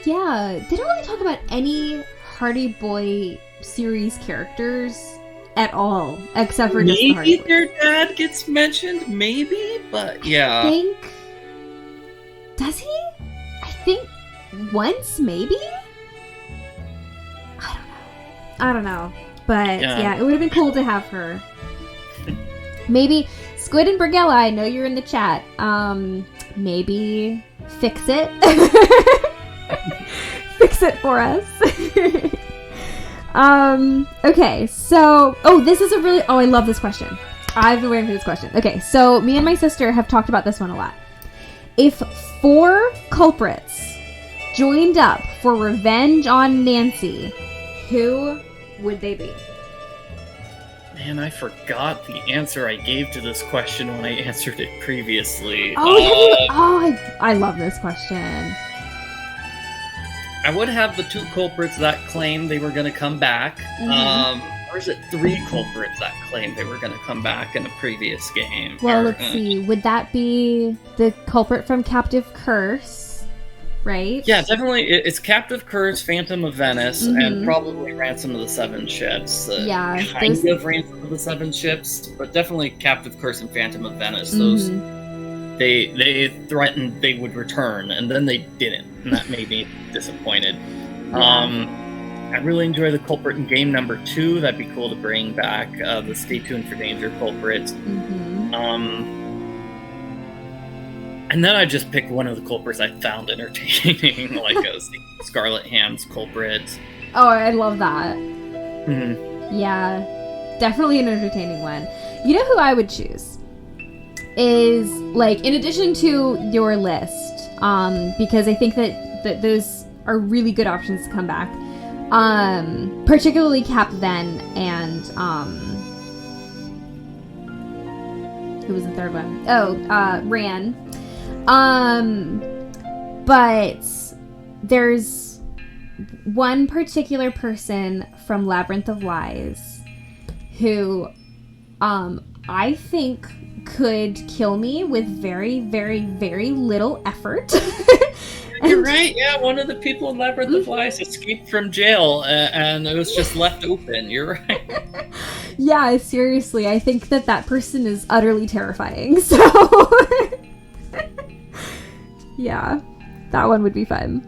yeah, they don't really talk about any Hardy Boy series characters at all, except for just the Hardy Boy. Maybe their dad gets mentioned, maybe, but yeah. Does he? I think once, maybe. I don't know. But yeah, it would have been cool to have her. Maybe Squid and Brigella, I know you're in the chat. Maybe fix it. Fix it for us. Okay, so this is I love this question. I've been waiting for this question. Okay, so me and my sister have talked about this one a lot. If 4 culprits joined up for revenge on Nancy, who would they be? Man, I forgot the answer I gave to this question when I answered it previously. I love this question. I would have the 2 culprits that claimed they were going to come back. Or is it 3 culprits that claimed they were going to come back in a previous game? Well, let's see. Would that be the culprit from Captive Curse? Right? Yeah, definitely. It's Captive Curse, Phantom of Venice, and probably Ransom of the 7 Ships. Kind of Ransom of the 7 Ships, but definitely Captive Curse and Phantom of Venice. Those they threatened they would return, and then they didn't, and that made me disappointed. I really enjoy the culprit in game number 2. That'd be cool to bring back the Stay Tuned for Danger culprit. And then I just picked one of the culprits I found entertaining, like Scarlet Ham's culprit. Oh, I love that. Yeah, definitely an entertaining one. You know who I would choose? Is, like, in addition to your list, because I think that those are really good options to come back. Particularly Cap Ven and, who was the third one? Ran. But there's one particular person from Labyrinth of Lies who, I think could kill me with very, very, very little effort. You're right, yeah, one of the people in Labyrinth of Lies escaped from jail, and it was just left open. You're right. Yeah, seriously, I think that person is utterly terrifying, so... Yeah, that one would be fun.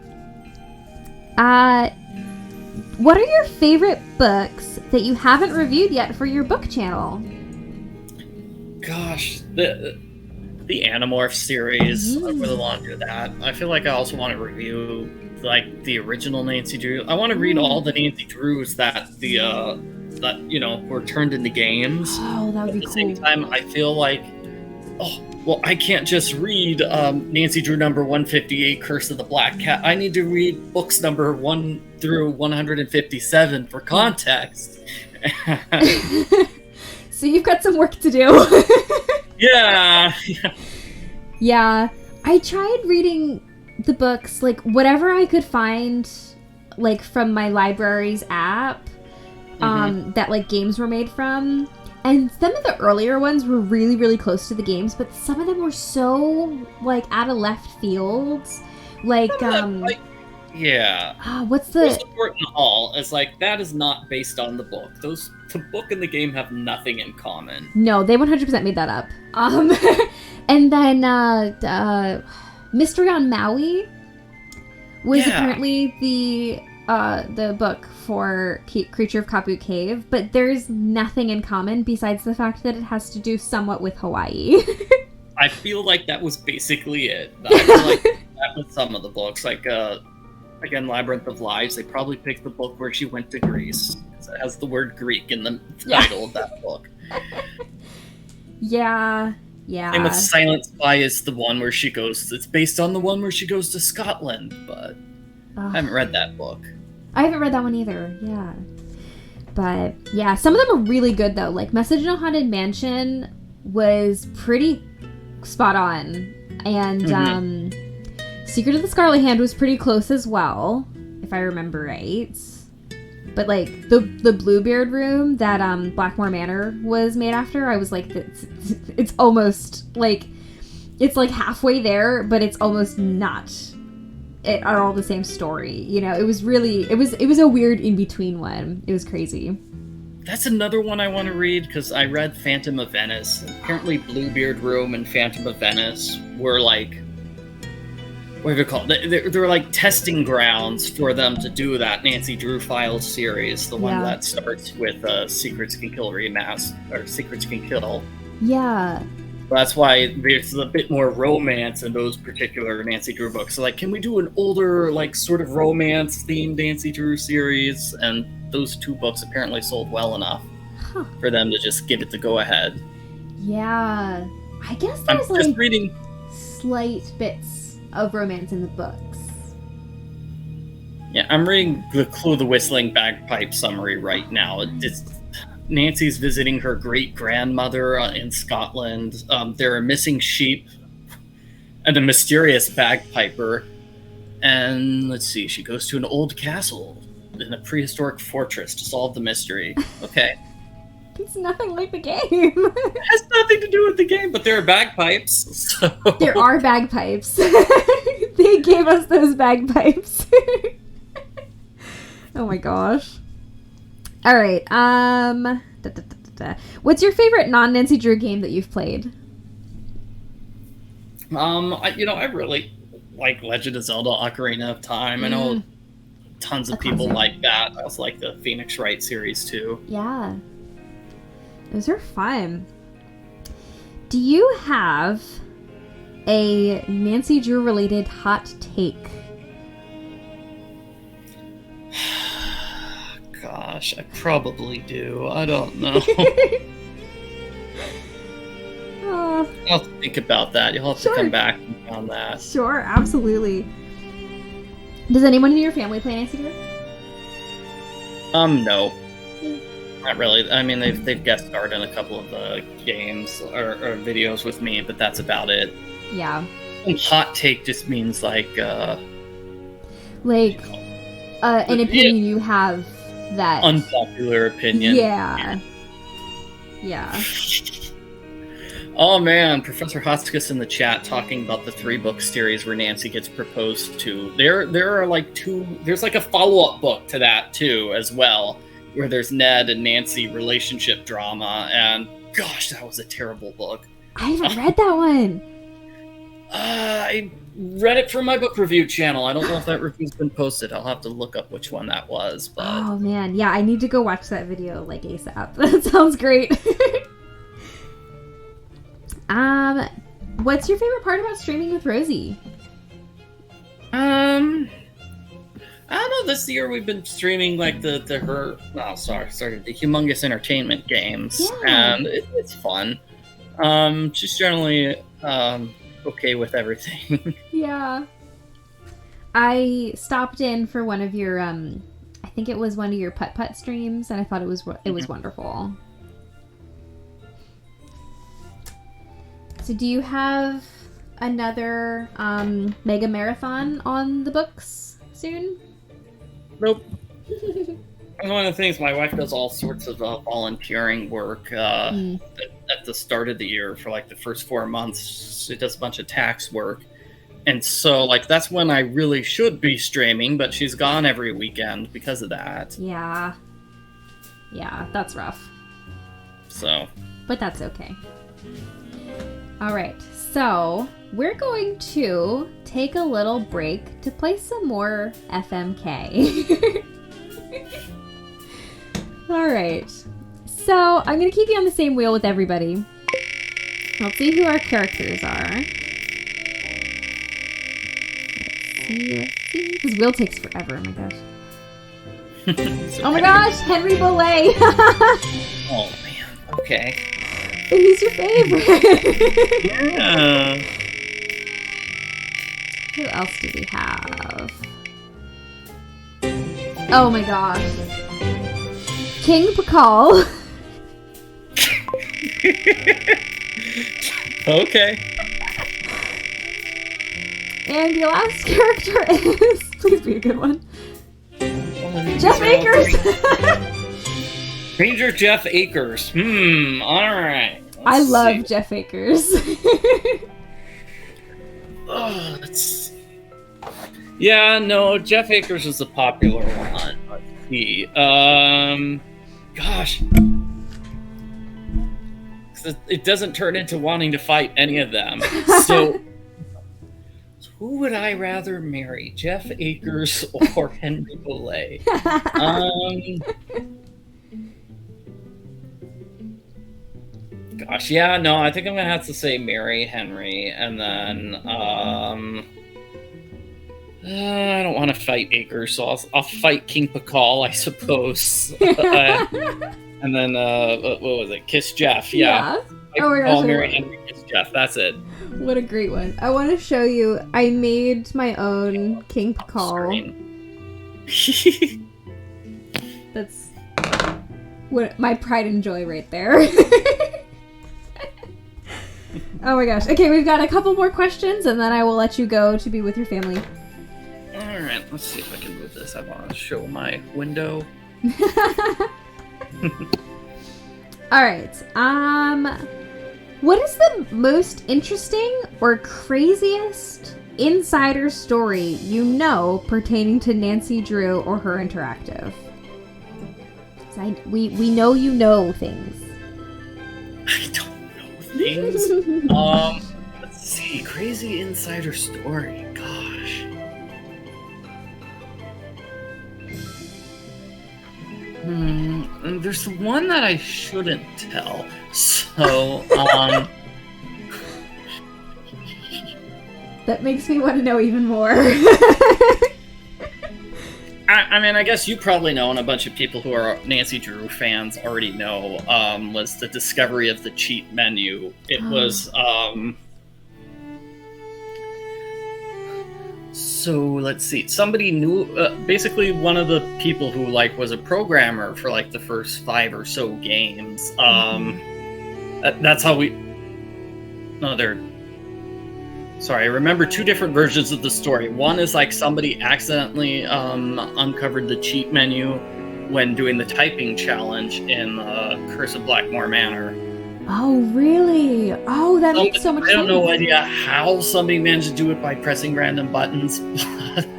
What are your favorite books that you haven't reviewed yet for your book channel? Gosh, the Animorph series. I really want to do that. I feel like I also want to review like the original Nancy Drew. I want to read all the Nancy Drews that were turned into games. Oh, that would be cool. At the same time, I feel like well, I can't just read Nancy Drew number 158, Curse of the Black Cat. I need to read books number 1 through 157 for context. So you've got some work to do. Yeah. Yeah. I tried reading the books, like, whatever I could find, like, from my library's app, that, like, games were made from. And some of the earlier ones were really, really close to the games, but some of them were so, like, out of left fields. Like, yeah. What's the... There's the Thornton Hall. It's like, that is not based on the book. The book and the game have nothing in common. No, they 100% made that up. And then, Mystery on Maui was apparently the book for Creature of Kapu Cave, but there's nothing in common besides the fact that it has to do somewhat with Hawaii. I feel like that was basically it. I feel like that was some of the books. Like, again, Labyrinth of Lives, they probably picked the book where she went to Greece. It has the word Greek in the title of that book. Yeah. And with Silent Spy is the one where she goes... It's based on the one where she goes to Scotland, but I haven't read that book. I haven't read that one either, yeah. But, yeah, some of them are really good, though. Like, Message in a Haunted Mansion was pretty spot on. And, Secret of the Scarlet Hand was pretty close as well, if I remember right. But, like, the Bluebeard room that Blackmore Manor was made after, I was like, it's almost, like, it's, like, halfway there, but it's almost not at all the same story. You know, it was really, it was a weird in-between one. It was crazy. That's another one I want to read, because I read Phantom of Venice. Apparently Bluebeard room and Phantom of Venice were, like, what are they called? They're like testing grounds for them to do that Nancy Drew Files series, the one that starts with Secrets Can Kill or Secrets Can Kill. Yeah. That's why there's a bit more romance in those particular Nancy Drew books. So, like, can we do an older, like, sort of romance-themed Nancy Drew series? And those two books apparently sold well enough for them to just give it the go-ahead. Yeah. I guess there's, I'm just reading slight bits of romance in the books. Yeah, I'm reading the Clue the Whistling Bagpipe summary right now. It's Nancy's visiting her great-grandmother in Scotland. There are missing sheep and a mysterious bagpiper. And let's see, she goes to an old castle in a prehistoric fortress to solve the mystery. Okay. It's nothing like the game. It has nothing to do with the game, but there are bagpipes. So. There are bagpipes. They gave us those bagpipes. Oh my gosh. All right. What's your favorite non-Nancy Drew game that you've played? I really like Legend of Zelda: Ocarina of Time. I know tons of people like that. I also like the Phoenix Wright series too. Yeah. Those are fun. Do you have a Nancy Drew related hot take? Gosh, I probably do. I don't know. I'll have to think about that. You'll have to come back on that. Sure, absolutely. Does anyone in your family play Nancy Drew? No. Not really. I mean, they've guest starred in a couple of the games or videos with me, but that's about it. Yeah. And hot take just means like an opinion you have that unpopular opinion. Yeah. Oh man, Professor Hotchkiss in the chat talking about the 3-book series where Nancy gets proposed to. There are like there's like a follow-up book to that too as well, where there's Ned and Nancy relationship drama, and gosh, that was a terrible book. I haven't read that one. I read it from my book review channel. I don't know if that review's been posted. I'll have to look up which one that was. But oh man, yeah, I need to go watch that video like ASAP. That sounds great. What's your favorite part about streaming with Rosie? I don't know. This year we've been streaming like the Humongous Entertainment games, and it's fun. She's generally okay with everything. Yeah. I stopped in for one of your I think it was one of your putt-putt streams, and I thought it was wonderful. So do you have another mega marathon on the books soon? Nope. One of the things, my wife does all sorts of volunteering work at the start of the year for like the first 4 months. She does a bunch of tax work. And so like that's when I really should be streaming, but she's gone every weekend because of that. Yeah. Yeah, that's rough. So. But that's okay. All right. So we're going to take a little break to play some more FMK. All right. So I'm going to keep you on the same wheel with everybody. Let's see who our characters are. Let's see. This wheel takes forever. Oh my gosh. Oh my gosh, Henry Belay. Oh man. Okay. He's your favorite. Yeah. Who else do we have? Oh my gosh. King Pakal. Okay. And your last character is... Please be a good one. Jeff Akers! Ranger Jeff Akers. Alright. I love Jeff Akers. Oh, that's... Yeah, no, Jeff Akers is a popular one. Let's see. Gosh. It doesn't turn into wanting to fight any of them. So who would I rather marry? Jeff Akers or Henry Belay? Gosh, yeah, no, I think I'm gonna have to say marry Henry, and then I don't want to fight Akers, so I'll fight King Pakal, I suppose. And then what was it? Kiss Jeff, yeah. Oh my gosh, marry Henry, kiss Jeff. That's it. What a great one! I want to show you. I made my own King Pakal. That's what my pride and joy right there. Oh my gosh. Okay, we've got a couple more questions, and then I will let you go to be with your family. Alright, let's see if I can move this. I want to show my window. Alright, what is the most interesting or craziest insider story you know pertaining to Nancy Drew or her interactive? We know you know things. I don't know things. Let's see. Crazy insider story. Gosh. There's one that I shouldn't tell. So, that makes me want to know even more. I mean, I guess you probably know, and a bunch of people who are Nancy Drew fans already know, was the discovery of the cheat menu. It was, so let's see. Somebody knew, basically one of the people who, like, was a programmer for, like, the first 5 or so games. That's how we... No, Sorry, I remember 2 different versions of the story. One is like somebody accidentally uncovered the cheat menu when doing the typing challenge in Curse of Blackmore Manor. Oh, really? Oh, that makes so much sense. I don't know idea how somebody managed to do it by pressing random buttons.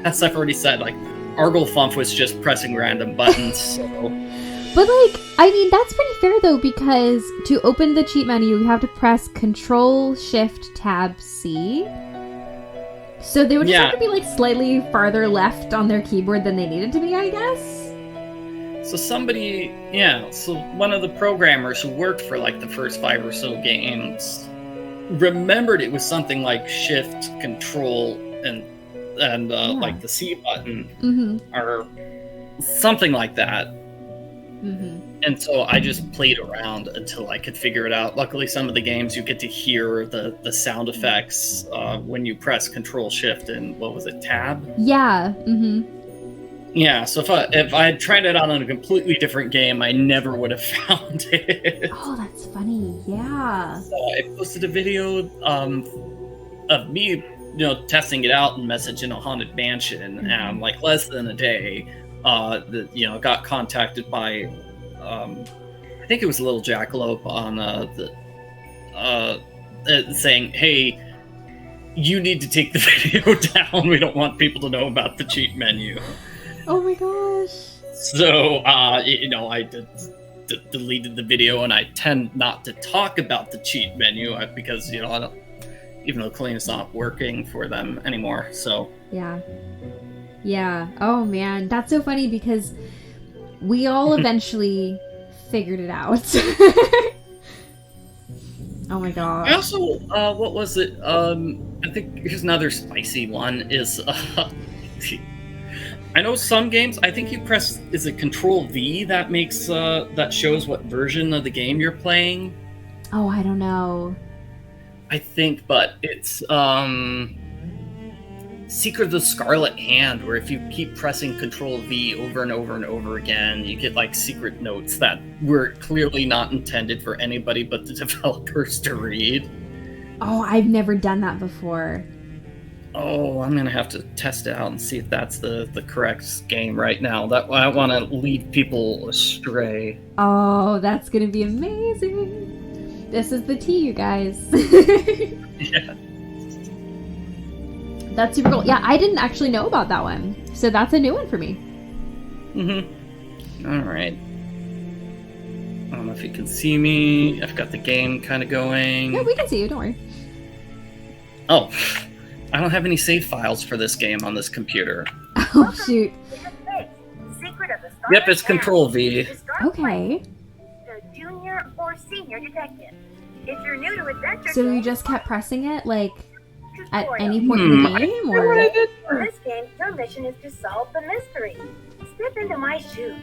As I've already said, like, Arglefumph was just pressing random buttons, so... But, like, I mean, that's pretty fair, though, because to open the cheat menu, you have to press Control-Shift-Tab-C. So they would just have to be, like, slightly farther left on their keyboard than they needed to be, I guess? So somebody, so one of the programmers who worked for, like, the first 5 or so games remembered it was something like Shift, Control, and like, the C button, or something like that. And so I just played around until I could figure it out. Luckily, some of the games you get to hear the sound effects when you press Control Shift and what was it, Tab? Yeah. Mm-hmm. Yeah. So if I had tried it out on a completely different game, I never would have found it. Oh, that's funny. Yeah. So I posted a video of me, testing it out and messaging a haunted mansion, and like less than a day, got contacted by. I think it was Little Jackalope on saying, "Hey, you need to take the video down. We don't want people to know about the cheat menu." Oh my gosh. So, I deleted the video, and I tend not to talk about the cheat menu because I don't, even though Clean's not working for them anymore. So yeah. Oh man, that's so funny because we all eventually figured it out. Oh my god. I also, what was it? I think here's another spicy one is, I know some games, I think you press, is it Control V that makes, that shows what version of the game you're playing? Oh, I don't know. I think, but it's, Secret of the Scarlet Hand, where if you keep pressing Control V over and over and over again, you get like secret notes that were clearly not intended for anybody but the developers to read. Oh, I've never done that before. Oh, I'm gonna have to test it out and see if that's the correct game right now. That I want to lead people astray. Oh, that's gonna be amazing. This is the tea, you guys. Yeah. That's super cool. Yeah, I didn't actually know about that one. So that's a new one for me. Mm-hmm. All right. I don't know if you can see me. I've got the game kind of going. Yeah, we can see you. Don't worry. Oh, I don't have any save files for this game on this computer. Oh, shoot. Yep, it's Control V. Okay. The junior or senior detective. If you're new to adventure So you just kept pressing it, like, at any point in the game, or? In this game, your mission is to solve the mystery. Step into my shoes.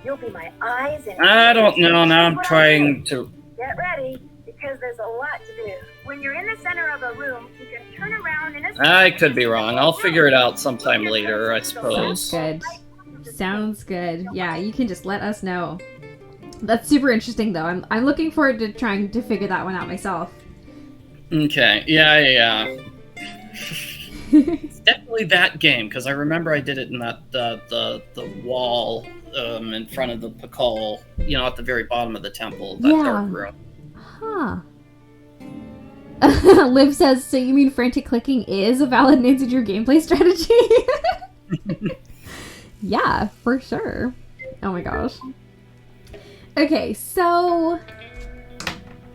You'll be my eyes and... I don't know. Now I'm trying to... Get ready, because there's a lot to do. When you're in the center of a room, you can turn around in a... I could be wrong. I'll figure it out sometime later, I suppose. Sounds good. Sounds good. Yeah, you can just let us know. That's super interesting, though. I'm looking forward to trying to figure that one out myself. Okay. Yeah. It's definitely that game, because I remember I did it in that the wall in front of the Pakal, at the very bottom of the temple, that dark room. Huh. Liv says, so you mean frantic clicking is a valid Nancy Drew gameplay strategy? Yeah, for sure. Oh my gosh. Okay, so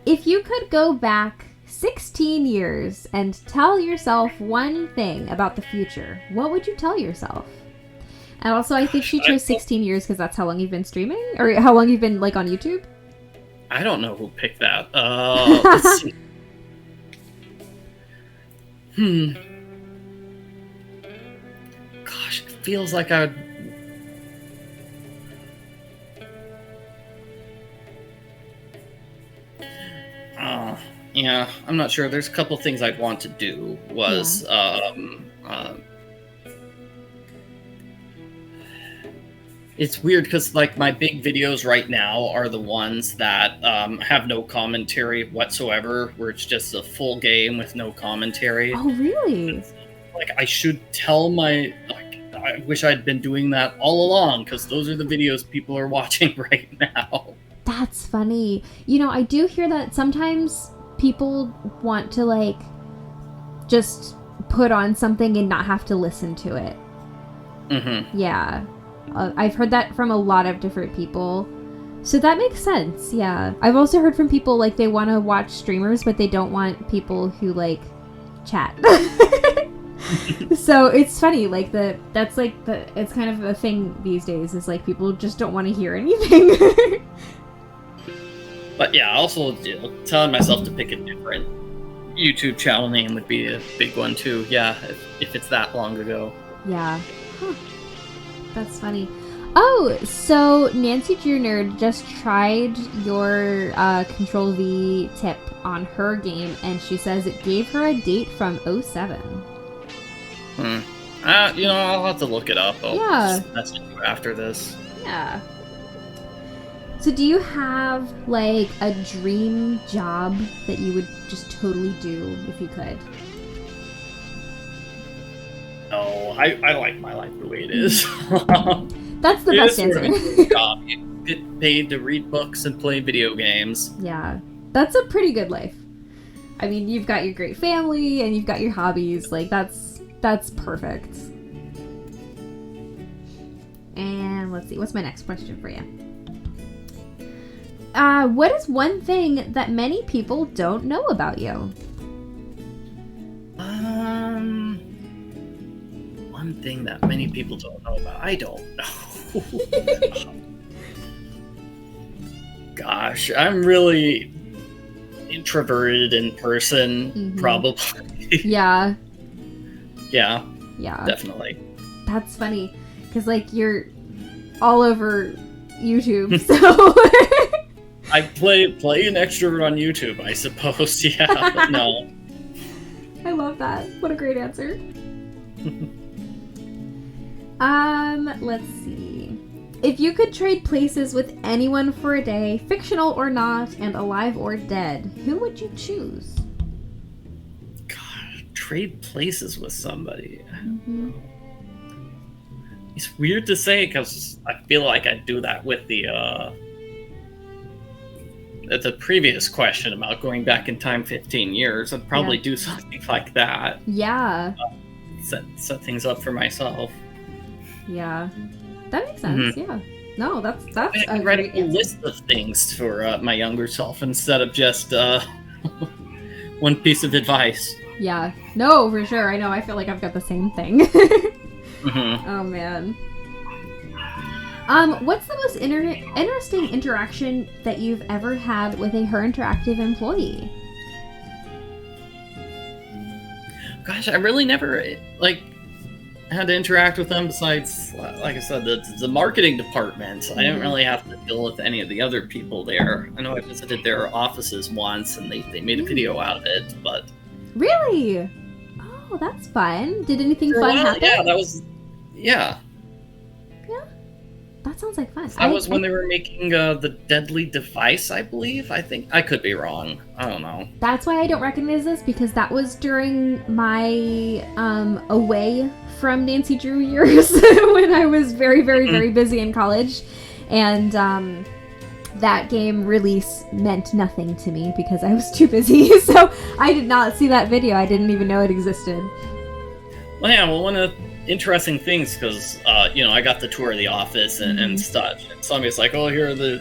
if you could go back 16 years and tell yourself one thing about the future, what would you tell yourself? And also, I think she chose 16 years because that's how long you've been streaming? Or how long you've been, like, on YouTube? I don't know who picked that. Let's see. Gosh, it feels like I would... Yeah, I'm not sure. There's a couple things I'd want to do. It's weird because, like, my big videos right now are the ones that have no commentary whatsoever, where it's just a full game with no commentary. Oh, really? Like, I should tell my... I wish I'd been doing that all along, because those are the videos people are watching right now. That's funny. I do hear that sometimes people want to, like, just put on something and not have to listen to it. Mm-hmm. Yeah. I've heard that from a lot of different people. So that makes sense, yeah. I've also heard from people, like, they want to watch streamers, but they don't want people who, like, chat. So it's funny, like, it's kind of a thing these days, is, like, people just don't want to hear anything. But yeah, also, telling myself to pick a different YouTube channel name would be a big one, too. Yeah, if it's that long ago. Yeah. Huh. That's funny. Oh, so Nancy Drew Nerd just tried your Control V tip on her game, and she says it gave her a date from '07. I'll have to look it up. I'll Yeah. message you after this. Yeah. So do you have, like, a dream job that you would just totally do if you could? No, I like my life the way it is. That's the best answer. Job. You get paid to read books and play video games. Yeah. That's a pretty good life. I mean, you've got your great family and you've got your hobbies. Like, that's perfect. And let's see, what's my next question for you? What is one thing that many people don't know about you? One thing that many people don't know about. I don't know. Gosh, I'm really introverted in person, probably. Yeah. Yeah, Yeah. definitely. That's funny, because, like, you're all over YouTube, so... I play an extrovert on YouTube, I suppose. Yeah, but no. I love that. What a great answer. Let's see. If you could trade places with anyone for a day, fictional or not, and alive or dead, who would you choose? God, trade places with somebody. Mm-hmm. It's weird to say because I feel like I'd do that with the previous question about going back in time 15 years. I'd probably do something like that. Yeah. Set things up for myself. Yeah. That makes sense. Yeah. No, that's I a could write a great whole answer. list of things for my younger self instead of just one piece of advice. Yeah. No, for sure. I know. I feel like I've got the same thing. Mm-hmm. Oh, man. What's the most interesting interaction that you've ever had with a Her Interactive employee? Gosh, I really never had to interact with them besides, like I said, the marketing department. I didn't really have to deal with any of the other people there. I know I visited their offices once and they made a video out of it, but... Really? Oh, that's fun. Did anything fun happen? Yeah, that was... Yeah. Yeah? That sounds like fun. That was when they were making the Deadly Device, I believe. I think. I could be wrong. I don't know. That's why I don't recognize this, because that was during my away from Nancy Drew years when I was very, very, very busy in college. And that game release meant nothing to me because I was too busy. So I did not see that video. I didn't even know it existed. Well, yeah, one of the interesting things, because, I got the tour of the office and such. And somebody's like, oh, here are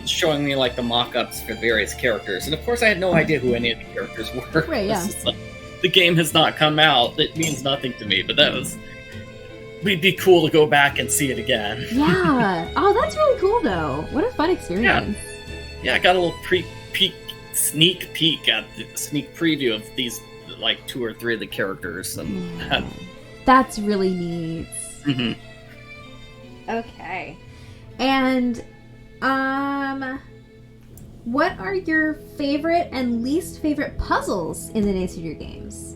showing me, like, the mock-ups for various characters. And, of course, I had no idea who any of the characters were. Right, yeah. It's just like, the game has not come out. It means nothing to me, but it'd be cool to go back and see it again. Yeah. Oh, that's really cool, though. What a fun experience. Yeah, I got a little sneak peek at the sneak preview of these, like, 2 or 3 of the characters. And that's really neat. Mm-hmm. Okay. And, what are your favorite and least favorite puzzles in the Nancy Drew games?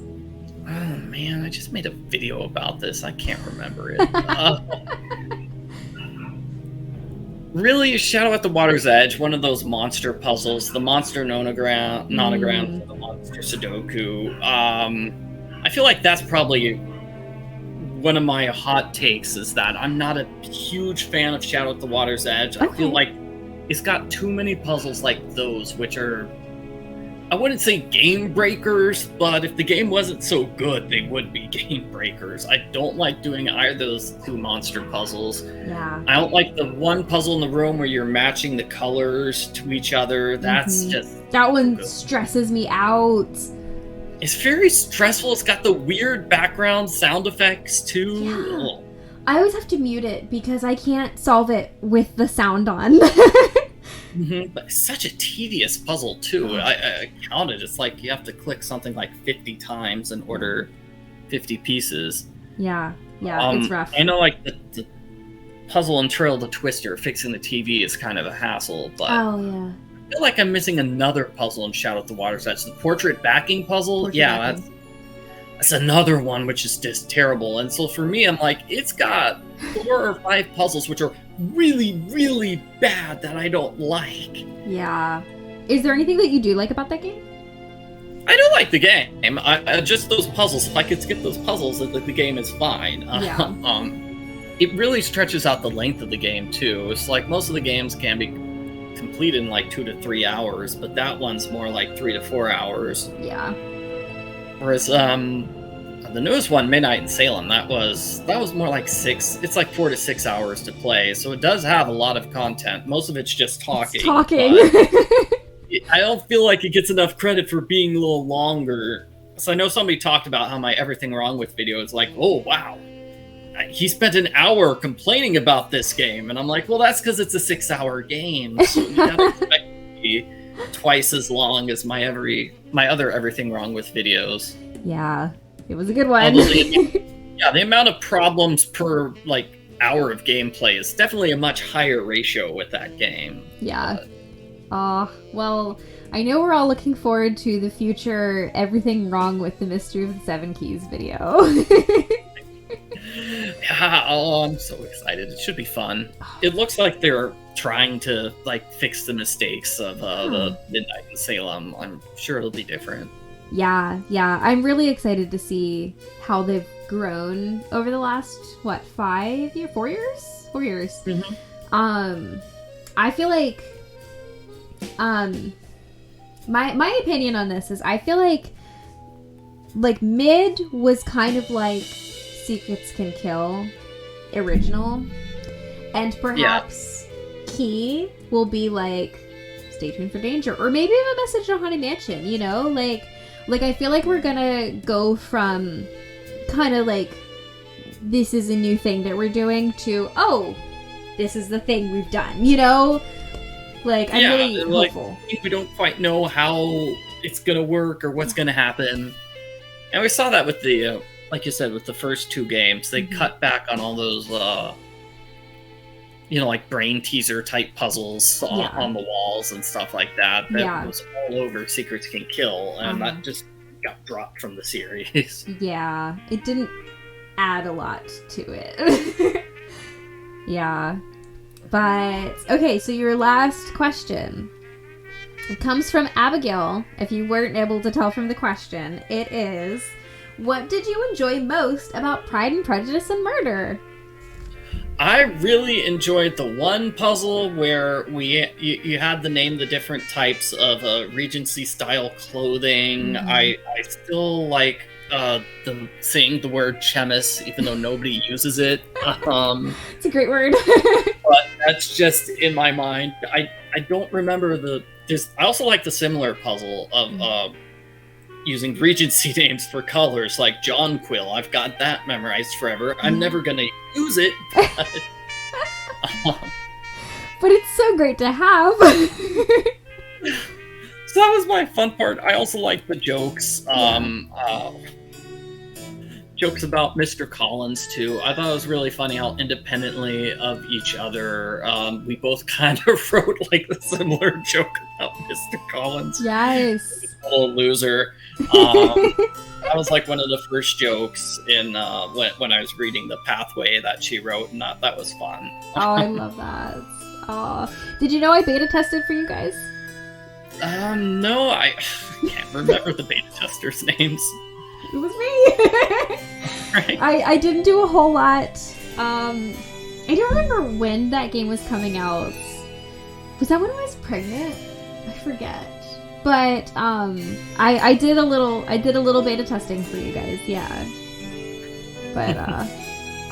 Oh, man, I just made a video about this. I can't remember it. Really, Shadow at the Water's Edge, one of those monster puzzles, the monster nonogram, the monster Sudoku. I feel like that's probably one of my hot takes, is that I'm not a huge fan of Shadow at the Water's Edge. I feel like it's got too many puzzles like those, which are, I wouldn't say game breakers, but if the game wasn't so good, they would be game breakers. I don't like doing either of those 2 monster puzzles. Yeah. I don't like the one puzzle in the room where you're matching the colors to each other. That's just... That one stresses me out. It's very stressful. It's got the weird background sound effects, too. Yeah. I always have to mute it because I can't solve it with the sound on. But it's such a tedious puzzle, too. I counted. It's like you have to click something like 50 times and order 50 pieces. Yeah, it's rough. I know, like, the puzzle in Trail the Twister, fixing the TV is kind of a hassle, but Oh, yeah. I feel like I'm missing another puzzle in Shadow at the Water's Edge. The portrait backing puzzle? Portrait yeah, backing. that's another one which is just terrible. And so for me, I'm like, it's got 4 or 5 puzzles which are really, really bad that I don't like. Yeah. Is there anything that you do like about that game? I do like the game. Just those puzzles. If I could skip those puzzles, the game is fine. Yeah. It really stretches out the length of the game, too. It's like most of the games can be completed in like 2 to 3 hours, but that one's more like 3 to 4 hours. Yeah. Whereas the newest one, Midnight in Salem, that was more like 6. It's like 4 to 6 hours to play, so it does have a lot of content. Most of it's just talking. It's talking. I don't feel like it gets enough credit for being a little longer. So I know somebody talked about how my Everything Wrong With video is like, oh wow, he spent an hour complaining about this game, and I'm like, well, that's because it's a 6-hour game, so you gotta expect it to be twice as long as my other Everything Wrong With videos. Yeah, it was a good one. The amount of problems per like hour of gameplay is definitely a much higher ratio with that game. Yeah. Well, I know we're all looking forward to the future Everything Wrong With the Mystery of the Seven Keys video. Yeah, I'm so excited. It should be fun. It looks like they're trying to like fix the mistakes of the Midnight in Salem. I'm sure it'll be different. Yeah. I'm really excited to see how they've grown over the last, 4 years? 4 years. Mm-hmm. I feel like, my opinion on this is I feel like Mid was kind of like Secrets Can Kill original, and perhaps Key will be like Stay Tuned for Danger, or maybe even a Message to Haunted Mansion, you know? Like I feel like we're gonna go from kind of like, this is a new thing that we're doing, to, oh, this is the thing we've done, you know? Like, I'm really hopeful. We don't quite know how it's gonna work or what's gonna happen. And we saw that with the, like you said, with the first 2 games. They cut back on all those, like brain teaser type puzzles on the walls and stuff like that. That was all over Secrets Can Kill, and that just got dropped from the series. Yeah, it didn't add a lot to it. Yeah. But, okay, so your last question. It comes from Abigail. If you weren't able to tell from the question, it is, what did you enjoy most about Pride and Prejudice and Murder? I really enjoyed the one puzzle where you had to name the different types of Regency-style clothing. Mm-hmm. I still like saying the word chemis, even though nobody uses it. It's a great word. But that's just in my mind. I don't remember I also like the similar puzzle of using Regency names for colors, like Jonquil. I've got that memorized forever. I'm never gonna use it. But it's so great to have. So that was my fun part. I also like the jokes. Jokes about Mr. Collins, too. I thought it was really funny how independently of each other we both kind of wrote like a similar joke about Mr. Collins. Yes. A little loser. That was like one of the first jokes in when I was reading the Pathway that she wrote, and that was fun. Oh, I love that. Oh, did you know I beta tested for you guys? No, I can't remember the beta testers' names. It was me. Right. I didn't do a whole lot. I don't remember when that game was coming out. Was that when I was pregnant? I forget. But I did a little beta testing for you guys, yeah. But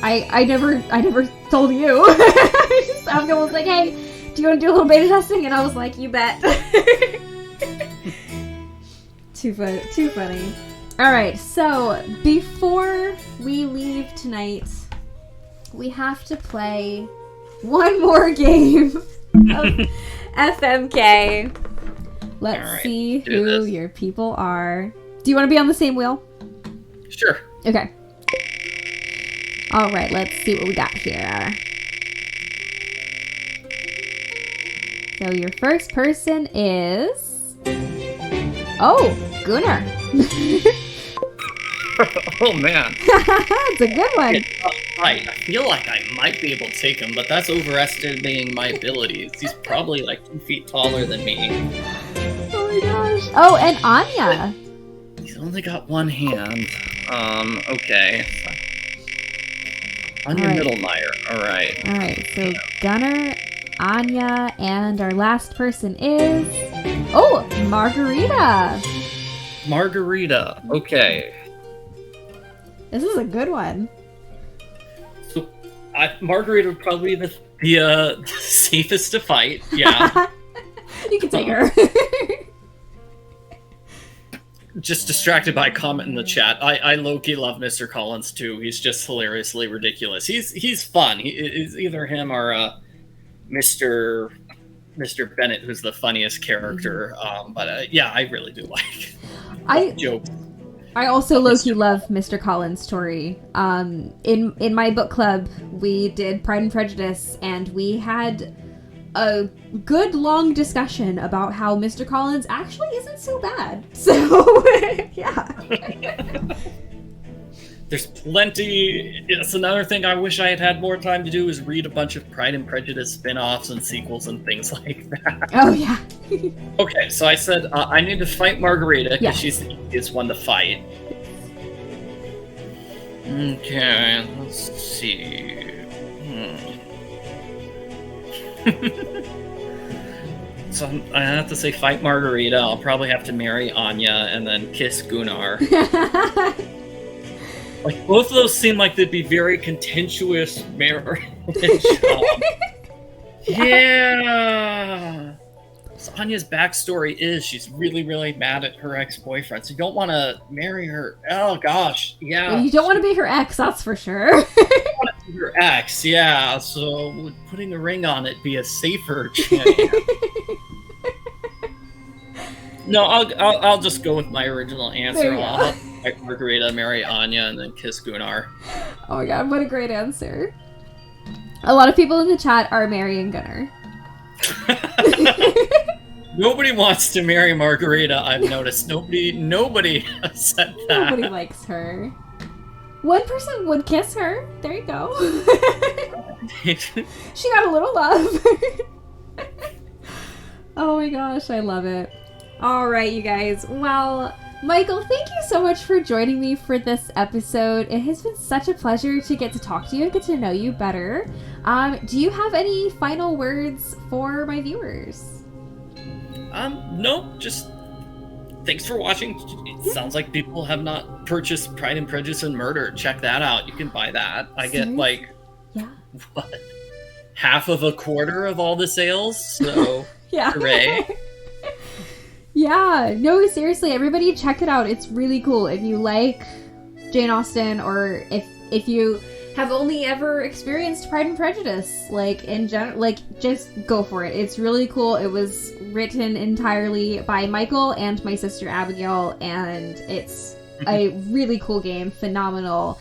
I never told you. Abigail was like, hey, do you want to do a little beta testing? And I was like, you bet. Too funny. Alright, so before we leave tonight, we have to play one more game of FMK. Let's see who your people are. Do you want to be on the same wheel? Sure. Okay. Alright, let's see what we got here. So your first person is... Oh, Gunnar. Oh man. It's a good one. I feel like I might be able to take him, but that's overestimating my abilities. He's probably like 2 feet taller than me. Oh my gosh. Oh, and Anya. He's only got one hand. Okay. Anya All right. Mittelmeyer. Alright. Alright, so Gunnar, Anya, and our last person is... Oh, Margarita. Margarita. Okay. This is a good one. So, Margarita would probably be the safest to fight. Yeah. You can take her. Just distracted by a comment in the chat. I low-key love Mr. Collins too. He's just hilariously ridiculous. He's fun. He's either him or Mr. Bennett, who's the funniest character. But yeah, I really do like jokes. I also low-key love Mr. Collins' story. In my book club, we did Pride and Prejudice, and we had a good long discussion about how Mr. Collins actually isn't so bad. So, yeah. There's plenty. It's another thing I wish I had more time to do is read a bunch of Pride and Prejudice spin-offs and sequels and things like that. Oh, yeah. Okay, so I said I need to fight Margarita because Yeah. she's the easiest one to fight. Okay, let's see. So I have to say fight Margarita. I'll probably have to marry Anya and then kiss Gunnar. Like, both of those seem like they'd be very contentious marriage. Yeah. So Anya's backstory is she's really, really mad at her ex-boyfriend. So you don't want to marry her. Oh gosh, yeah. Well, you don't want to be her ex, that's for sure. Your ex, yeah. So would putting a ring on it be a safer chance? No, I'll just go with my original answer. There you I'll fight Margarita, marry Anya, and then kiss Gunnar. Oh my god, what a great answer. A lot of people in the chat are marrying Gunnar. Nobody wants to marry Margarita, I've noticed. Nobody has said that. Nobody likes her. One person would kiss her. There you go. She got a little love. Oh my gosh, I love it. All right, you guys. Well, Michael, thank you so much for joining me for this episode. It has been such a pleasure to get to talk to you and get to know you better. Do you have any final words for my viewers? No, just thanks for watching. It sounds like people have not purchased Pride and Prejudice and Murder. Check that out. You can buy that. I get like, what, half of a quarter of all the sales. So, yeah. Hooray. Yeah, no, seriously, everybody check it out. It's really cool. If you like Jane Austen, or if you have only ever experienced Pride and Prejudice, like in general, like just go for it. It's really cool. It was written entirely by Michael and my sister Abigail, and it's a really cool game. Phenomenal.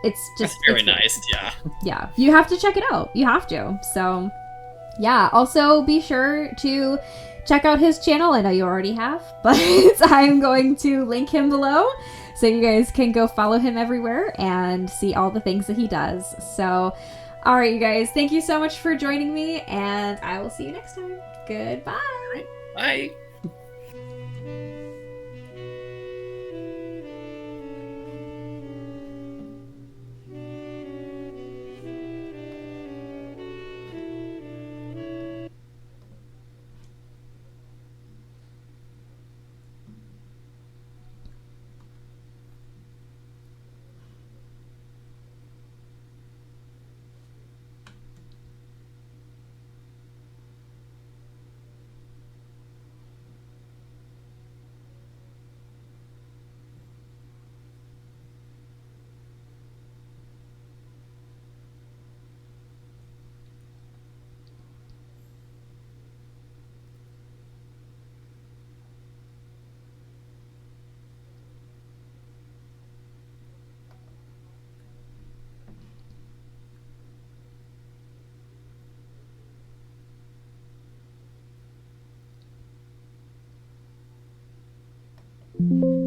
It's just very nice. Yeah. Yeah, you have to check it out. You have to. So, yeah. Also, be sure to check out his channel. I know you already have, but I'm going to link him below so you guys can go follow him everywhere and see all the things that he does. So, all right, you guys, thank you so much for joining me, and I will see you next time. Goodbye. Bye. Bye.